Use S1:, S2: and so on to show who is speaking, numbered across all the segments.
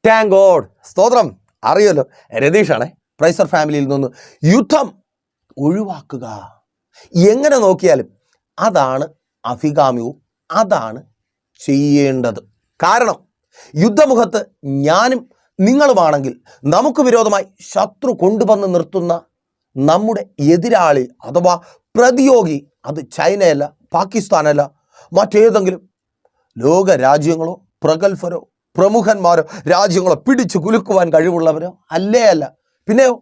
S1: Thank God, സ്തോത്രം. അറിയുമല്ലോ, രതീഷാണേ. പ്രൈസർ ഫാമിലിയിൽ നിന്ന് യുദ്ധം ഒഴിവാക്കുക. എങ്ങനെ നോക്കിയാലും അതാണ് അഭികാമ്യവും അതാണ് ചെയ്യേണ്ടത്. കാരണം യുദ്ധമുഖത്ത് ഞാനും നിങ്ങളുമാണെങ്കിൽ നമുക്ക് വിരോധമായി ശത്രു കൊണ്ടുവന്ന് നിർത്തുന്ന നമ്മുടെ എതിരാളി അഥവാ പ്രതിയോഗി അത് ചൈനയല്ല, പാകിസ്ഥാനല്ല, മറ്റേതെങ്കിലും ലോക രാജ്യങ്ങളോ പ്രഗത്ഭരോ പ്രമുഖന്മാരോ രാജ്യങ്ങളോ പിടിച്ചു കുലുക്കുവാൻ കഴിവുള്ളവരോ അല്ല. പിന്നെയോ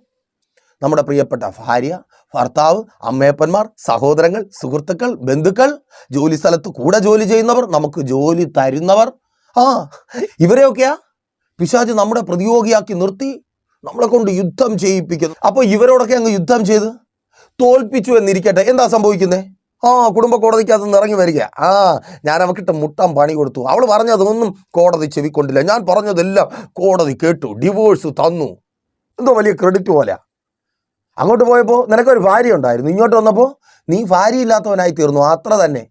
S1: നമ്മുടെ പ്രിയപ്പെട്ട ഭാര്യ, ഭർത്താവ്, അമ്മയപ്പന്മാർ, സഹോദരങ്ങൾ, സുഹൃത്തുക്കൾ, ബന്ധുക്കൾ, ജോലി സ്ഥലത്ത് കൂടെ ജോലി ചെയ്യുന്നവർ, നമുക്ക് ജോലി തരുന്നവർ, ഇവരെയൊക്കെയാ പിശാച് നമ്മുടെ പ്രതിയോഗിയാക്കി നിർത്തി നമ്മളെ കൊണ്ട് യുദ്ധം ചെയ്യിപ്പിക്കുന്നു. അപ്പോൾ ഇവരോടൊക്കെ അങ്ങ് യുദ്ധം ചെയ്ത് തോൽപ്പിച്ചു എന്നിരിക്കട്ടെ, എന്താ സംഭവിക്കുന്നത്? കുടുംബ കോടതിക്കകത്ത് ഇറങ്ങി വരിക. ഞാൻ അവക്കിട്ട് മുട്ടാൻ പണി കൊടുത്തു, അവൾ പറഞ്ഞതൊന്നും കോടതി ചെവിക്കൊണ്ടില്ല, ഞാൻ പറഞ്ഞതെല്ലാം കോടതി കേട്ടു, ഡിവോഴ്സ് തന്നു. എന്തോ വലിയ ക്രെഡിറ്റ് പോലെ. അങ്ങോട്ട് പോയപ്പോൾ നിനക്കൊരു ഭാര്യ ഉണ്ടായിരുന്നു, ഇങ്ങോട്ട് വന്നപ്പോൾ നീ ഭാര്യയില്ലാത്തവനായി തീർന്നു. അത്ര തന്നെ.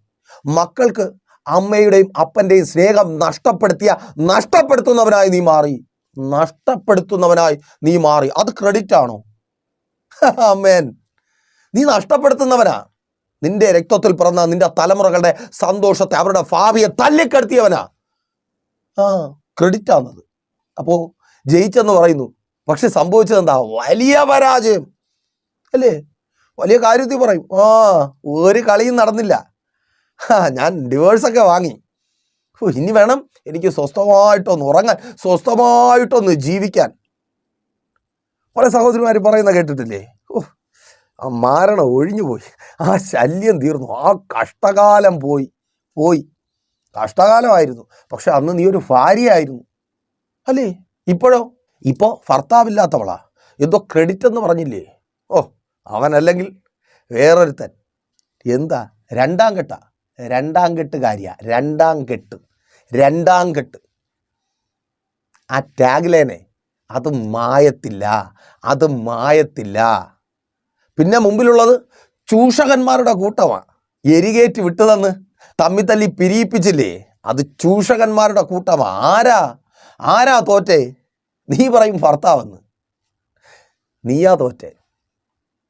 S1: മക്കൾക്ക് അമ്മയുടെയും അപ്പൻ്റെയും സ്നേഹം നഷ്ടപ്പെടുത്തുന്നവനായി നീ മാറി. അത് ക്രെഡിറ്റ് ആണോ? ആമേൻ. നീ നഷ്ടപ്പെടുത്തുന്നവനാ. നിന്റെ രക്തത്തിൽ പിറന്ന നിന്റെ തലമുറകളുടെ സന്തോഷത്തെ, അവരുടെ ഭാവിയെ തല്ലിക്കെടുത്തിയവനാ. ക്രെഡിറ്റ് ആണത്. അപ്പോൾ ജയിച്ചെന്ന് പറയുന്നു, പക്ഷെ സംഭവിച്ചത് എന്താ? വലിയ പരാജയം അല്ലേ? വലിയ കാര്യത്തിൽ പറയും, ഒരു കളിയും നടന്നില്ല, ഞാൻ ഡിവോഴ്സൊക്കെ വാങ്ങി, ഇനി വേണം എനിക്ക് സ്വസ്ഥമായിട്ടൊന്ന് ഉറങ്ങാൻ, സ്വസ്ഥമായിട്ടൊന്ന് ജീവിക്കാൻ. പല സഹോദരിമാർ പറയുന്ന കേട്ടിട്ടില്ലേ? ആ മാരണം ഒഴിഞ്ഞു പോയി, ആ ശല്യം തീർന്നു, ആ കഷ്ടകാലം പോയി. കഷ്ടകാലമായിരുന്നു, പക്ഷെ അന്ന് നീ ഒരു ഭാര്യയായിരുന്നു അല്ലേ? ഇപ്പോൾ ഭർത്താവില്ലാത്തവളാ. എന്തോ ക്രെഡിറ്റ് എന്ന് പറഞ്ഞില്ലേ? അവനല്ലെങ്കിൽ വേറൊരുത്തൻ. എന്താ? രണ്ടാം കെട്ടുകാരിയാ. രണ്ടാം കെട്ട്. ആ ടാഗ്ലൈനെ അത് മായത്തില്ല. പിന്നെ മുമ്പിലുള്ളത് ചൂഷകന്മാരുടെ കൂട്ടമാണ്. എരികേറ്റ് വിട്ടുതന്ന് തമ്മിത്തല്ലി പിരിയിപ്പിച്ചില്ലേ, അത് ചൂഷകന്മാരുടെ കൂട്ടമാണ്. ആരാ തോറ്റേ? നീ പറയും ഭർത്താവെന്ന്. നീയാ തോറ്റേ.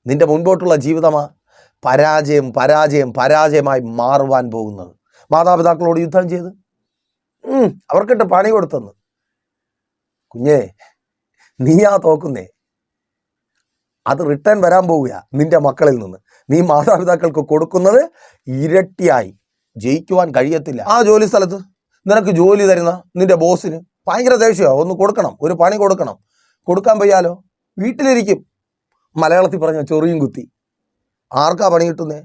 S1: നിന്റെ മുൻപോട്ടുള്ള ജീവിതമാ പരാജയമായി മാറുവാൻ പോകുന്നത്. മാതാപിതാക്കളോട് യുദ്ധം ചെയ്ത് അവർക്കിട്ട് പണി കൊടുത്തെന്ന്. കുഞ്ഞേ, നീയാ തോക്കുന്നേ. അത് റിട്ടേൺ വരാൻ പോവുക നിന്റെ മക്കളിൽ നിന്ന്. നീ മാതാപിതാക്കൾക്ക് കൊടുക്കുന്നത് ഇരട്ടിയായി. ജയിക്കുവാൻ കഴിയത്തില്ല. ആ ജോലി സ്ഥലത്ത് നിനക്ക് ജോലി തരുന്ന നിന്റെ ബോസിന് ഭയങ്കര ദേഷ്യമാണ്, ഒന്ന് കൊടുക്കണം, ഒരു പണി കൊടുക്കണം. കൊടുക്കാൻ വയ്യാലോ, വീട്ടിലിരിക്കും. മലയാളത്തിൽ പറഞ്ഞ ചൊറിയും കുത്തി. ആർക്കാ പണി കിട്ടുന്നേ?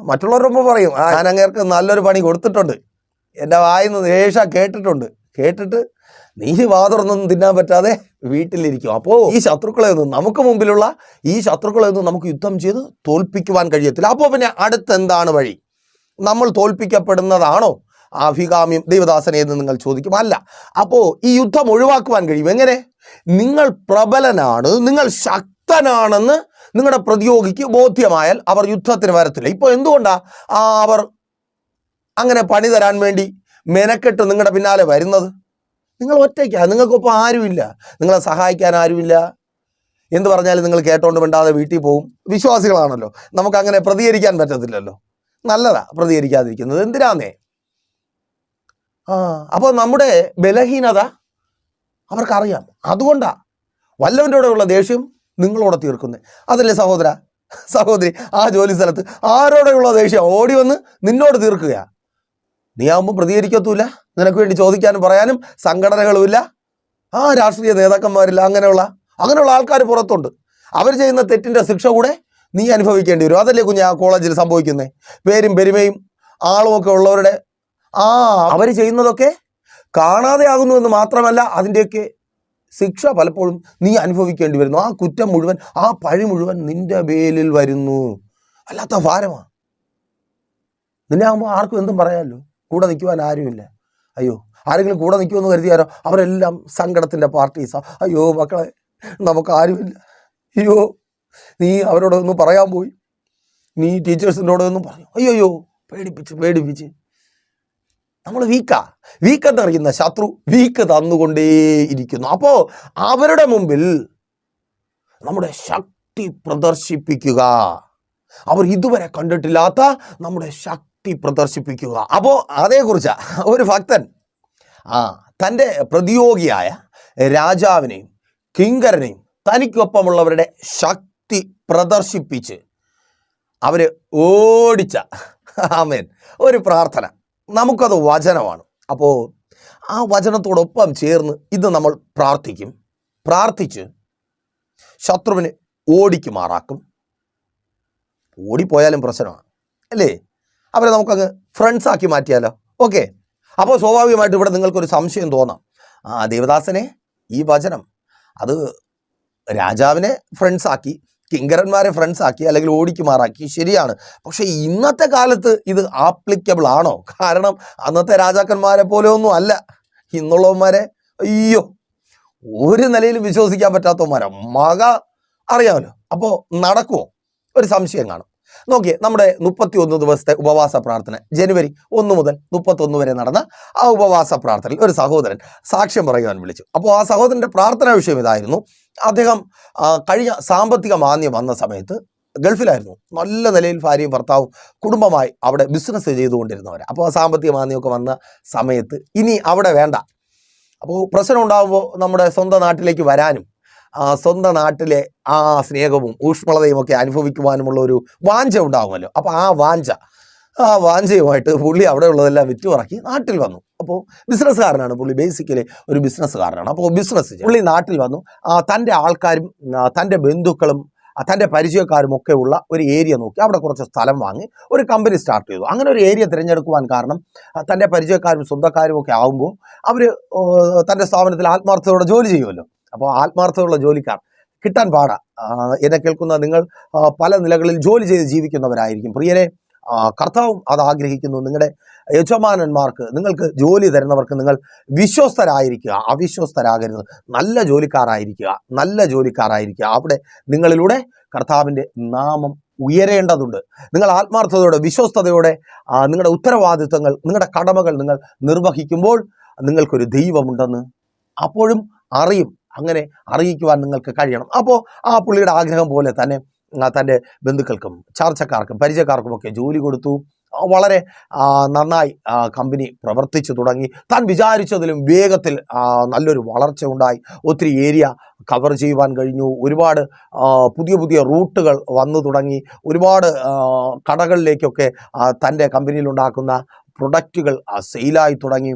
S1: മറ്റുള്ളവരൊപ്പം പറയും, ഞാൻ അങ്ങേർക്ക് നല്ലൊരു പണി കൊടുത്തിട്ടുണ്ട്, എൻ്റെ വായിന്ന് ദേഷ്യ കേട്ടിട്ട് നീ വാതുറന്നൊന്നും തിന്നാൻ പറ്റാതെ വീട്ടിലിരിക്കും. അപ്പോൾ ഈ ശത്രുക്കളെ ഒന്നും, നമുക്ക് മുമ്പിലുള്ള ഈ ശത്രുക്കളെ ഒന്നും നമുക്ക് യുദ്ധം ചെയ്ത് തോൽപ്പിക്കുവാൻ കഴിയത്തില്ല. അപ്പോൾ പിന്നെ അടുത്തെന്താണ് വഴി? നമ്മൾ തോൽപ്പിക്കപ്പെടുന്നതാണോ അഭികാമ്യം ദൈവദാസനെ എന്ന് നിങ്ങൾ ചോദിക്കും. അല്ല. അപ്പോൾ ഈ യുദ്ധം ഒഴിവാക്കുവാൻ കഴിയും. എങ്ങനെ? നിങ്ങൾ പ്രബലനാണ്, നിങ്ങൾ ശക്തനാണെന്ന് നിങ്ങളുടെ പ്രതിയോഗിക്ക് ബോധ്യമായാൽ അവർ യുദ്ധത്തിന് വരത്തില്ല. ഇപ്പോൾ എന്തുകൊണ്ടാണ് അവർ അങ്ങനെ പണി തരാൻ വേണ്ടി മെനക്കെട്ട് നിങ്ങളുടെ പിന്നാലെ വരുന്നത്? നിങ്ങൾ ഒറ്റയ്ക്കാണ്, നിങ്ങൾക്കൊപ്പം ആരുമില്ല, നിങ്ങളെ സഹായിക്കാൻ ആരുമില്ല. എന്ത് പറഞ്ഞാലും നിങ്ങൾ കേട്ടോണ്ട് മിണ്ടാതെ വീട്ടിൽ പോകും. വിശ്വാസികളാണല്ലോ, നമുക്കങ്ങനെ പ്രതികരിക്കാൻ പറ്റത്തില്ലല്ലോ. നല്ലതാ പ്രതികരിക്കാതിരിക്കുന്നത്, എന്തിനാന്നേ? അപ്പോൾ നമ്മുടെ ബലഹീനത അവർക്കറിയാം. അതുകൊണ്ടാ വല്ലവൻ്റെ കൂടെയുള്ള ദേഷ്യം നിങ്ങളോടെ തീർക്കുന്നത്. അതല്ലേ സഹോദരി, ആ ജോലി സ്ഥലത്ത് ആരോടെയുള്ള ദേഷ്യം ഓടി വന്ന് നിന്നോട് തീർക്കുക. നീ ആവുമ്പോൾ പ്രതികരിക്കത്തുമില്ല, നിനക്ക് വേണ്ടി ചോദിക്കാനും പറയാനും സംഘടനകളുമില്ല, രാഷ്ട്രീയ നേതാക്കന്മാരില്ല. അങ്ങനെയുള്ള ആൾക്കാർ പുറത്തുണ്ട്. അവർ ചെയ്യുന്ന തെറ്റിൻ്റെ ശിക്ഷ കൂടെ നീ അനുഭവിക്കേണ്ടി വരും. അതല്ലേ കുഞ്ഞ് ആ കോളേജിൽ സംഭവിക്കുന്നത്? പേരും പെരുമയും ആളുമൊക്കെ ഉള്ളവരുടെ അവർ ചെയ്യുന്നതൊക്കെ കാണാതെ ആകുന്നുവെന്ന് മാത്രമല്ല, അതിൻ്റെയൊക്കെ ശിക്ഷ പലപ്പോഴും നീ അനുഭവിക്കേണ്ടി വരുന്നു. ആ കുറ്റം മുഴുവൻ, ആ പഴി മുഴുവൻ നിന്റെ മേലിൽ വരുന്നു. അല്ലാത്ത ഭാരമാണ്. നിന്നെ ആകുമ്പോൾ ആർക്കും എന്തും പറയാമല്ലോ, കൂടെ നിൽക്കുവാൻ ആരുമില്ല. അയ്യോ, ആരെങ്കിലും കൂടെ നിൽക്കുമെന്ന് കരുതിയാലോ, അവരെല്ലാം സങ്കടത്തിൻ്റെ പാർട്ടീസാ. അയ്യോ മക്കളെ, നമുക്ക് ആരുമില്ല. അയ്യോ, നീ അവരോടൊന്നും പറയാൻ പോയി, നീ ടീച്ചേഴ്സിനോടൊന്നും പറഞ്ഞു, അയ്യോ പേടിപ്പിച്ച് നമ്മൾ വീക്കെന്നറിയുന്ന ശത്രു വീക്ക് തന്നുകൊണ്ടേയിരിക്കുന്നു. അപ്പോൾ അവരുടെ മുമ്പിൽ നമ്മുടെ ശക്തി പ്രദർശിപ്പിക്കുക, അവർ ഇതുവരെ കണ്ടിട്ടില്ലാത്ത നമ്മുടെ ശക്തി പ്രദർശിപ്പിക്കുക. അപ്പോൾ അതേക്കുറിച്ച് ഒരു ഭക്തൻ തൻ്റെ പ്രതിയോഗിയായ രാജാവിനെയും കിങ്കരനെയും തനിക്കൊപ്പമുള്ളവരുടെ ശക്തി പ്രദർശിപ്പിച്ച് അവരെ ഓടിച്ച ആമേൻ ഒരു പ്രാർത്ഥന, നമുക്കത് വചനമാണ്. അപ്പോൾ ആ വചനത്തോടൊപ്പം ചേർന്ന് ഇത് നമ്മൾ പ്രാർത്ഥിച്ച് ശത്രുവിനെ ഓടിക്കുമാറാക്കും. ഓടിപ്പോയാലും പ്രശ്നമാണ് അല്ലേ? അവരെ നമുക്കങ്ങ് ഫ്രണ്ട്സാക്കി മാറ്റിയാലോ? ഓക്കെ. അപ്പോൾ സ്വാഭാവികമായിട്ട് ഇവിടെ നിങ്ങൾക്കൊരു സംശയം തോന്നാം, ദേവദാസനെ ഈ വചനം അത് രാജാവിനെ ഫ്രണ്ട്സാക്കി, കിങ്കരന്മാരെ ഫ്രണ്ട്സാക്കി, അല്ലെങ്കിൽ ഓടിക്കുമാറാക്കി, ശരിയാണ്. പക്ഷേ ഇന്നത്തെ കാലത്ത് ഇത് ആപ്ലിക്കബിൾ ആണോ? കാരണം അന്നത്തെ രാജാക്കന്മാരെ പോലെ ഒന്നും അല്ല ഇന്നുള്ളവന്മാരെ. അയ്യോ, ഒരു നിലയിലും വിശ്വസിക്കാൻ പറ്റാത്തവന്മാരാ. അറിയാമല്ലോ. അപ്പോൾ നടക്കുമോ? ഒരു സംശയം കാണും. നോക്കിയേ, നമ്മുടെ 31 ദിവസത്തെ ഉപവാസ പ്രാർത്ഥന ജനുവരി 1 മുതൽ 31 വരെ നടന്ന ആ ഉപവാസ പ്രാർത്ഥനയിൽ ഒരു സഹോദരൻ സാക്ഷ്യം പറയുവാൻ വിളിച്ചു. അപ്പോൾ ആ സഹോദരൻ്റെ പ്രാർത്ഥനാ വിഷയം ഇതായിരുന്നു. അദ്ദേഹം കഴിഞ്ഞ സാമ്പത്തിക മാന്ദ്യം വന്ന സമയത്ത് ഗൾഫിലായിരുന്നു. നല്ല നിലയിൽ ഭാര്യയും ഭർത്താവും കുടുംബമായി അവിടെ ബിസിനസ് ചെയ്തുകൊണ്ടിരുന്നവരാണ്. അപ്പോൾ ആ സാമ്പത്തിക മാന്ദ്യമൊക്കെ വന്ന സമയത്ത് ഇനി അവിടെ വേണ്ട, അപ്പോൾ പ്രശ്നം ഉണ്ടാകുമ്പോൾ നമ്മുടെ സ്വന്തം നാട്ടിലേക്ക് വരാനും സ്വന്തം നാട്ടിലെ ആ സ്നേഹവും ഊഷ്മളതയും ഒക്കെ അനുഭവിക്കുവാനുമുള്ള ഒരു വാഞ്ച ഉണ്ടാകുമല്ലോ. അപ്പോൾ ആ വാഞ്ചയുമായിട്ട് പുള്ളി അവിടെ ഉള്ളതെല്ലാം വിറ്റുപറക്കി നാട്ടിൽ വന്നു. അപ്പോൾ ബിസിനസ്സുകാരനാണ് പുള്ളി, ബേസിക്കലി ഒരു ബിസിനസ്സുകാരനാണ്. അപ്പോൾ ബിസിനസ് പുള്ളി നാട്ടിൽ വന്നു. തൻ്റെ ആൾക്കാരും തൻ്റെ ബന്ധുക്കളും തൻ്റെ പരിചയക്കാരും ഒക്കെ ഉള്ള ഒരു ഏരിയ നോക്കി അവിടെ കുറച്ച് സ്ഥലം വാങ്ങി ഒരു കമ്പനി സ്റ്റാർട്ട് ചെയ്തു. അങ്ങനെ ഒരു ഏരിയ തിരഞ്ഞെടുക്കുവാൻ കാരണം തൻ്റെ പരിചയക്കാരും സ്വന്തക്കാരും ഒക്കെ ആകുമ്പോൾ അവർ തൻ്റെ സ്ഥാപനത്തിൽ ആത്മാർത്ഥതയോടെ ജോലി ചെയ്യുമല്ലോ. അപ്പോൾ ആത്മാർത്ഥതയുള്ള ജോലിക്കാർ കിട്ടാൻ പാടാ. എന്നെ കേൾക്കുന്ന നിങ്ങൾ പല നിലകളിൽ ജോലി ചെയ്ത് ജീവിക്കുന്നവരായിരിക്കും. പ്രിയരെ, കർത്താവും അത് ആഗ്രഹിക്കുന്നു. നിങ്ങളുടെ യജമാനന്മാർക്ക്, നിങ്ങൾക്ക് ജോലി തരുന്നവർക്ക് നിങ്ങൾ വിശ്വസ്തരായിരിക്കുക, അവിശ്വസ്തരാകരുത്. നല്ല ജോലിക്കാരായിരിക്കുക. അവിടെ നിങ്ങളിലൂടെ കർത്താവിൻ്റെ നാമം ഉയരേണ്ടതുണ്ട്. നിങ്ങൾ ആത്മാർത്ഥതയോടെ വിശ്വസ്തയോടെ നിങ്ങളുടെ ഉത്തരവാദിത്വങ്ങൾ, നിങ്ങളുടെ കടമകൾ നിങ്ങൾ നിർവഹിക്കുമ്പോൾ നിങ്ങൾക്കൊരു ദൈവമുണ്ടെന്ന് അപ്പോഴും അറിയും. അങ്ങനെ അറിയിക്കുവാൻ നിങ്ങൾക്ക് കഴിയണം. അപ്പോൾ ആ പുള്ളിയുടെ ആഗ്രഹം പോലെ തന്നെ തൻ്റെ ബന്ധുക്കൾക്കും ചാർച്ചക്കാർക്കും പരിചയക്കാർക്കുമൊക്കെ ജോലി കൊടുത്തു. വളരെ നന്നായി കമ്പനി പ്രവർത്തിച്ചു തുടങ്ങി. താൻ വിചാരിച്ചതിലും വേഗത്തിൽ നല്ലൊരു വളർച്ച ഉണ്ടായി. ഒത്തിരി ഏരിയ കവർ ചെയ്യുവാൻ കഴിഞ്ഞു. ഒരുപാട് പുതിയ റൂട്ടുകൾ വന്നു തുടങ്ങി. ഒരുപാട് കടകളിലേക്കൊക്കെ തൻ്റെ കമ്പനിയിലുണ്ടാക്കുന്ന പ്രൊഡക്റ്റുകൾ സെയിലായി തുടങ്ങി.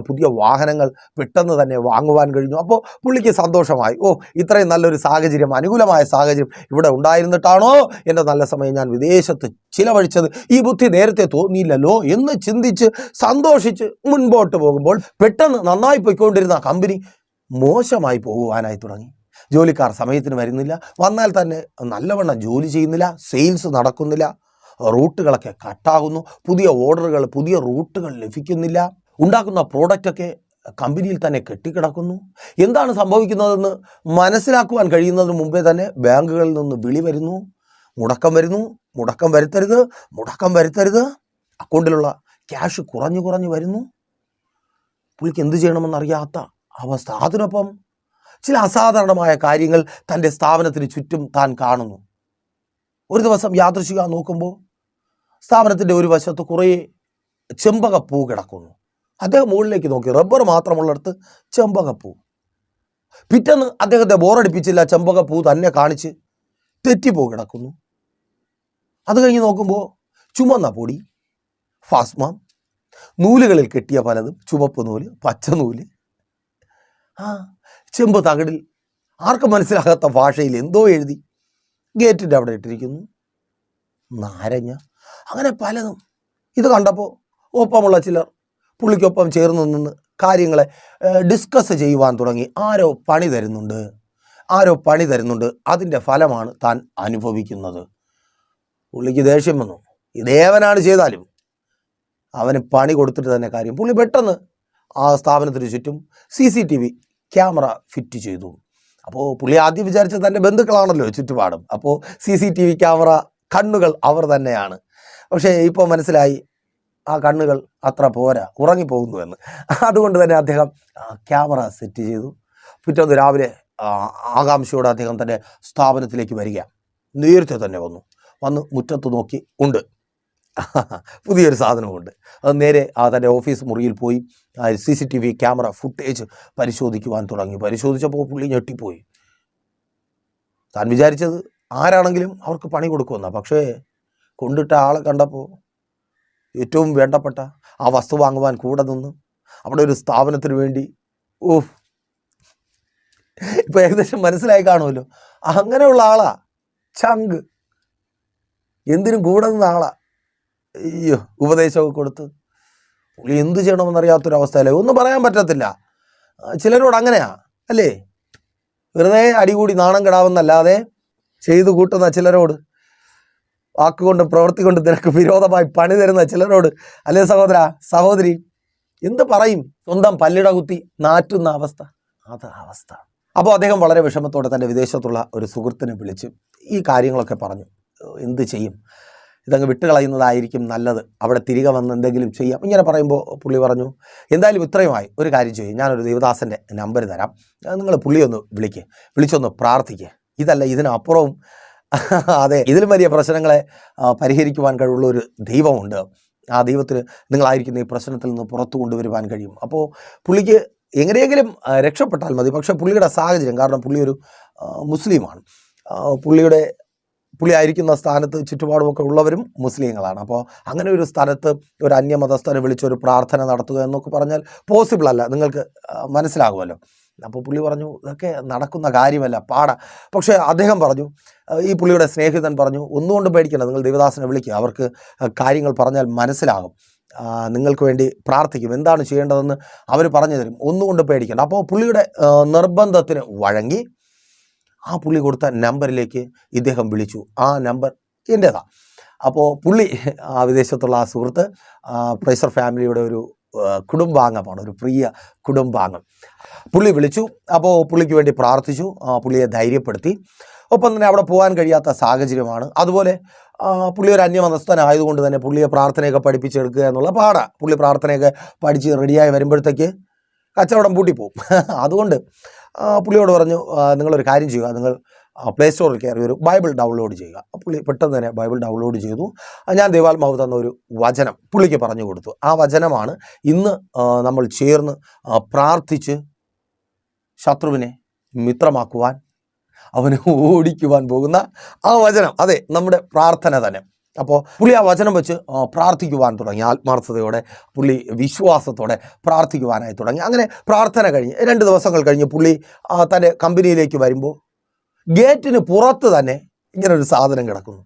S1: പുതിയ വാഹനങ്ങൾ പെട്ടെന്ന് തന്നെ വാങ്ങുവാൻ കഴിഞ്ഞു. അപ്പോൾ പുള്ളിക്ക് സന്തോഷമായി. ഇത്രയും നല്ലൊരു സാഹചര്യം, അനുകൂലമായ സാഹചര്യം ഇവിടെ ഉണ്ടായിരുന്നിട്ടാണോ എൻ്റെ നല്ല സമയം ഞാൻ വിദേശത്ത് ചിലവഴിച്ചത്? ഈ ബുദ്ധി നേരത്തെ തോന്നിയില്ലല്ലോ എന്ന് ചിന്തിച്ച് സന്തോഷിച്ച് മുൻപോട്ട് പോകുമ്പോൾ പെട്ടെന്ന് നന്നായി പോയിക്കൊണ്ടിരുന്ന കമ്പനി മോശമായി പോകുവാനായി തുടങ്ങി. ജോലിക്കാർ സമയത്തിന് വരുന്നില്ല, വന്നാൽ തന്നെ നല്ലവണ്ണം ജോലി ചെയ്യുന്നില്ല, സെയിൽസ് നടക്കുന്നില്ല, റൂട്ടുകളൊക്കെ കട്ടാകുന്നു, പുതിയ ഓർഡറുകൾ, പുതിയ റൂട്ടുകൾ ലഭിക്കുന്നില്ല, ഉണ്ടാക്കുന്ന പ്രോഡക്റ്റൊക്കെ കമ്പനിയിൽ തന്നെ കെട്ടിക്കിടക്കുന്നു. എന്താണ് സംഭവിക്കുന്നതെന്ന് മനസ്സിലാക്കുവാൻ കഴിയുന്നതിന് മുമ്പേ തന്നെ ബാങ്കുകളിൽ നിന്ന് വിളി വരുന്നു, മുടക്കം വരുത്തരുത്, അക്കൗണ്ടിലുള്ള ക്യാഷ് കുറഞ്ഞു വരുന്നു. പുള്ളിക്ക് എന്ത് ചെയ്യണമെന്നറിയാത്ത അവസ്ഥ. അതിനൊപ്പം ചില അസാധാരണമായ കാര്യങ്ങൾ തൻ്റെ സ്ഥാപനത്തിന് ചുറ്റും താൻ കാണുന്നു. ഒരു ദിവസം യാദൃശ്ചിക നോക്കുമ്പോൾ സ്ഥാപനത്തിൻ്റെ ഒരു വശത്ത് കുറേ ചെമ്പകപ്പൂ കിടക്കുന്നു. അദ്ദേഹം മുകളിലേക്ക് നോക്കി, റബ്ബർ മാത്രമുള്ളിടത്ത് ചെമ്പകപ്പൂ. പിറ്റേന്ന് അദ്ദേഹത്തെ ബോറടിപ്പിച്ചില്ല, ചെമ്പകപ്പൂ തന്നെ കാണിച്ച് തെറ്റിപ്പൂ കിടക്കുന്നു. അത് കഴിഞ്ഞ് നോക്കുമ്പോൾ ചുമന്ന പൊടി, ഫാസ്മ, നൂലുകളിൽ കെട്ടിയ പലതും, ചുവപ്പ് നൂല്, പച്ച നൂല്, ചെമ്പ് തകിടിൽ ആർക്കും മനസ്സിലാകാത്ത ഭാഷയിൽ എന്തോ എഴുതി ഗേറ്റിൻ്റെ അവിടെ ഇട്ടിരിക്കുന്നു, നാരങ്ങ, അങ്ങനെ പലതും. ഇത് കണ്ടപ്പോൾ ഒപ്പമുള്ള ചിലർ പുള്ളിക്കൊപ്പം ചേർന്ന് നിന്ന് കാര്യങ്ങളെ ഡിസ്കസ് ചെയ്യുവാൻ തുടങ്ങി. ആരോ പണി തരുന്നുണ്ട്, അതിൻ്റെ ഫലമാണ് താൻ അനുഭവിക്കുന്നത്. പുള്ളിക്ക് ദേഷ്യം വന്നു. ഇതേവനാണ് ചെയ്താലും അവന് പണി കൊടുത്തിട്ട് തന്നെ കാര്യം. പുള്ളി പെട്ടെന്ന് ആ സ്ഥാപനത്തിന് ചുറ്റും CCTV ക്യാമറ ഫിറ്റ് ചെയ്തു. അപ്പോൾ പുള്ളി ആദ്യം വിചാരിച്ചത് തൻ്റെ ബന്ധുക്കളാണല്ലോ ചുറ്റുപാടും. അപ്പോൾ CCTV ക്യാമറ കണ്ണുകൾ അവർ തന്നെയാണ്. പക്ഷേ ഇപ്പോൾ മനസ്സിലായി ആ കണ്ണുകൾ അത്ര പോരാ, ഉറങ്ങിപ്പോകുന്നുവെന്ന്. അതുകൊണ്ട് തന്നെ അദ്ദേഹം ക്യാമറ സെറ്റ് ചെയ്തു. പിറ്റേന്ന് രാവിലെ ആകാംക്ഷയോടെ അദ്ദേഹം തൻ്റെ സ്ഥാപനത്തിലേക്ക് വരിക. നേരത്തെ തന്നെ വന്ന് മുറ്റത്ത് നോക്കി, ഉണ്ട്, പുതിയൊരു സാധനമുണ്ട്. അത് നേരെ തൻ്റെ ഓഫീസ് മുറിയിൽ പോയി CCTV ക്യാമറ ഫുട്ടേജ് പരിശോധിക്കുവാൻ തുടങ്ങി. പരിശോധിച്ചപ്പോൾ പുള്ളി ഞെട്ടിപ്പോയി. താൻ വിചാരിച്ചത് ആരാണെങ്കിലും അവർക്ക് പണി കൊടുക്കുമെന്നാണ്. പക്ഷേ കൊണ്ടിട്ട ആളെ കണ്ടപ്പോൾ ഏറ്റവും വേണ്ടപ്പെട്ട ആ വസ്തു വാങ്ങുവാൻ കൂടെ നിന്ന് അവിടെ ഒരു സ്ഥാപനത്തിന് വേണ്ടി, ഇപ്പം ഏകദേശം മനസ്സിലായി കാണുമല്ലോ, അങ്ങനെയുള്ള ആളാ. ചങ്ക്, എന്തിനും കൂടെ നിന്ന ആളാ. അയ്യോ, ഉപദേശമൊക്കെ കൊടുത്ത് പുള്ളി എന്ത് ചെയ്യണമെന്നറിയാത്തൊരവസ്ഥയല്ലേ. ഒന്നും പറയാൻ പറ്റത്തില്ല. ചിലരോട് അങ്ങനെയാ അല്ലേ, വെറുതെ അടികൂടി നാണം കെടാവുന്നല്ലാതെ ചെയ്തു കൂട്ടുന്ന ചിലരോട്, വാക്കുകൊണ്ടും പ്രവൃത്തി കൊണ്ട് നിനക്ക് വിരോധമായി പണി തരുന്ന ചിലരോട്, അല്ലേ സഹോദര സഹോദരി, എന്ത് പറയും? സ്വന്തം പല്ലിട കുത്തി നാറ്റുന്ന അവസ്ഥ, അത് അവസ്ഥ. അപ്പോൾ അദ്ദേഹം വളരെ വിഷമത്തോടെ തൻ്റെ വിദേശത്തുള്ള ഒരു സുഹൃത്തിനെ വിളിച്ച് ഈ കാര്യങ്ങളൊക്കെ പറഞ്ഞു. എന്ത് ചെയ്യും, ഇതങ്ങ് വിട്ടുകളയുന്നതായിരിക്കും നല്ലത്, അവിടെ തിരികെ വന്ന് എന്തെങ്കിലും ചെയ്യാം. ഇങ്ങനെ പറയുമ്പോൾ പുള്ളി പറഞ്ഞു, എന്തായാലും ഇത്രയുമായി, ഒരു കാര്യം ചെയ്യും, ഞാനൊരു ദേവദാസൻ്റെ നമ്പർ തരാം, നിങ്ങൾ പുള്ളിയൊന്ന് വിളിച്ചൊന്ന് പ്രാർത്ഥിക്കുക. ഇതല്ല, ഇതിനപ്പുറവും, അതെ, ഇതിലും വലിയ പ്രശ്നങ്ങളെ പരിഹരിക്കുവാൻ കഴിവുള്ള ഒരു ദൈവമുണ്ട്. ആ ദൈവത്തിന് നിങ്ങളായിരിക്കുന്ന ഈ പ്രശ്നത്തിൽ നിന്ന് പുറത്തു കൊണ്ടുവരുവാൻ കഴിയും. അപ്പോൾ പുള്ളിക്ക് എങ്ങനെയെങ്കിലും രക്ഷപ്പെട്ടാൽ മതി. പക്ഷേ പുള്ളിയുടെ സാഹചര്യം, കാരണം പുള്ളി ഒരു മുസ്ലിമാണ്, പുള്ളി ആയിരിക്കുന്ന സ്ഥാനത്ത് ചുറ്റുപാടുമൊക്കെ ഉള്ളവരും മുസ്ലിങ്ങളാണ്. അപ്പോൾ അങ്ങനെ ഒരു സ്ഥലത്ത് ഒരു അന്യമതസ്ഥനെ വിളിച്ചൊരു പ്രാർത്ഥന നടത്തുക എന്നൊക്കെ പറഞ്ഞാൽ പോസിബിൾ അല്ല, നിങ്ങൾക്ക് മനസ്സിലാകുമല്ലോ. അപ്പോൾ പുള്ളി പറഞ്ഞു, ഇതൊക്കെ നടക്കുന്ന കാര്യമല്ല, പാടാ. പക്ഷേ അദ്ദേഹം പറഞ്ഞു, ഈ പുള്ളിയുടെ സ്നേഹിതൻ പറഞ്ഞു, ഒന്നുകൊണ്ട് പേടിക്കണം, നിങ്ങൾ ദേവദാസനെ വിളിക്കുക, അവർക്ക് കാര്യങ്ങൾ പറഞ്ഞാൽ മനസ്സിലാകും, നിങ്ങൾക്ക് വേണ്ടി പ്രാർത്ഥിക്കും, എന്താണ് ചെയ്യേണ്ടതെന്ന് അവർ പറഞ്ഞു തരും, ഒന്നുകൊണ്ട് പേടിക്കണം. അപ്പോൾ പുള്ളിയുടെ നിർബന്ധത്തിന് വഴങ്ങി ആ പുള്ളി കൊടുത്ത നമ്പറിലേക്ക് ഇദ്ദേഹം വിളിച്ചു. ആ നമ്പർ എൻ്റേതാണ്. അപ്പോൾ പുള്ളി വിദേശത്തുള്ള ആ സുഹൃത്ത് പ്രൈസർ ഫാമിലിയുടെ ഒരു കുടുംബാംഗമാണ്, ഒരു പ്രിയ കുടുംബാംഗം. പുള്ളി വിളിച്ചു. അപ്പോൾ പുള്ളിക്ക് വേണ്ടി പ്രാർത്ഥിച്ചു, പുള്ളിയെ ധൈര്യപ്പെടുത്തി. ഒപ്പം തന്നെ അവിടെ പോകാൻ കഴിയാത്ത സാഹചര്യമാണ്. അതുപോലെ പുള്ളി ഒരു അന്യമതസ്ഥനായതുകൊണ്ട് തന്നെ പുള്ളിയെ പ്രാർത്ഥനയൊക്കെ പഠിപ്പിച്ചെടുക്കുക എന്നുള്ള പാടാ. പുള്ളി പ്രാർത്ഥനയൊക്കെ പഠിച്ച് റെഡിയായി വരുമ്പോഴത്തേക്ക് കച്ചവടം പൂട്ടിപ്പോവും. അതുകൊണ്ട് പുള്ളിയോട് പറഞ്ഞു, നിങ്ങളൊരു കാര്യം ചെയ്യുക, നിങ്ങൾ പ്ലേ സ്റ്റോറിൽ കയറി ഒരു ബൈബിൾ ഡൗൺലോഡ് ചെയ്യുക. പുള്ളി പെട്ടെന്ന് തന്നെ ബൈബിൾ ഡൗൺലോഡ് ചെയ്തു. ഞാൻ ദൈവാത്മാവ് തന്ന ഒരു വചനം പുള്ളിക്ക് പറഞ്ഞു കൊടുത്തു. ആ വചനമാണ് ഇന്ന് നമ്മൾ ചേർന്ന് പ്രാർത്ഥിച്ച് ശത്രുവിനെ മിത്രമാക്കുവാൻ, അവനെ ഓടിക്കുവാൻ പോകുന്ന ആ വചനം. അതെ, നമ്മുടെ പ്രാർത്ഥന തന്നെ. അപ്പോൾ പുള്ളി ആ വചനം വെച്ച് പ്രാർത്ഥിക്കുവാൻ തുടങ്ങി. ആത്മാർത്ഥതയോടെ പുള്ളി വിശ്വാസത്തോടെ പ്രാർത്ഥിക്കുവാനായി തുടങ്ങി. അങ്ങനെ പ്രാർത്ഥന കഴിഞ്ഞ് 2 ദിവസങ്ങൾ കഴിഞ്ഞ് പുള്ളി തൻ്റെ കമ്പനിയിലേക്ക് വരുമ്പോൾ ഗേറ്റിന് പുറത്ത് തന്നെ ഇങ്ങനൊരു സാധനം കിടക്കുന്നു.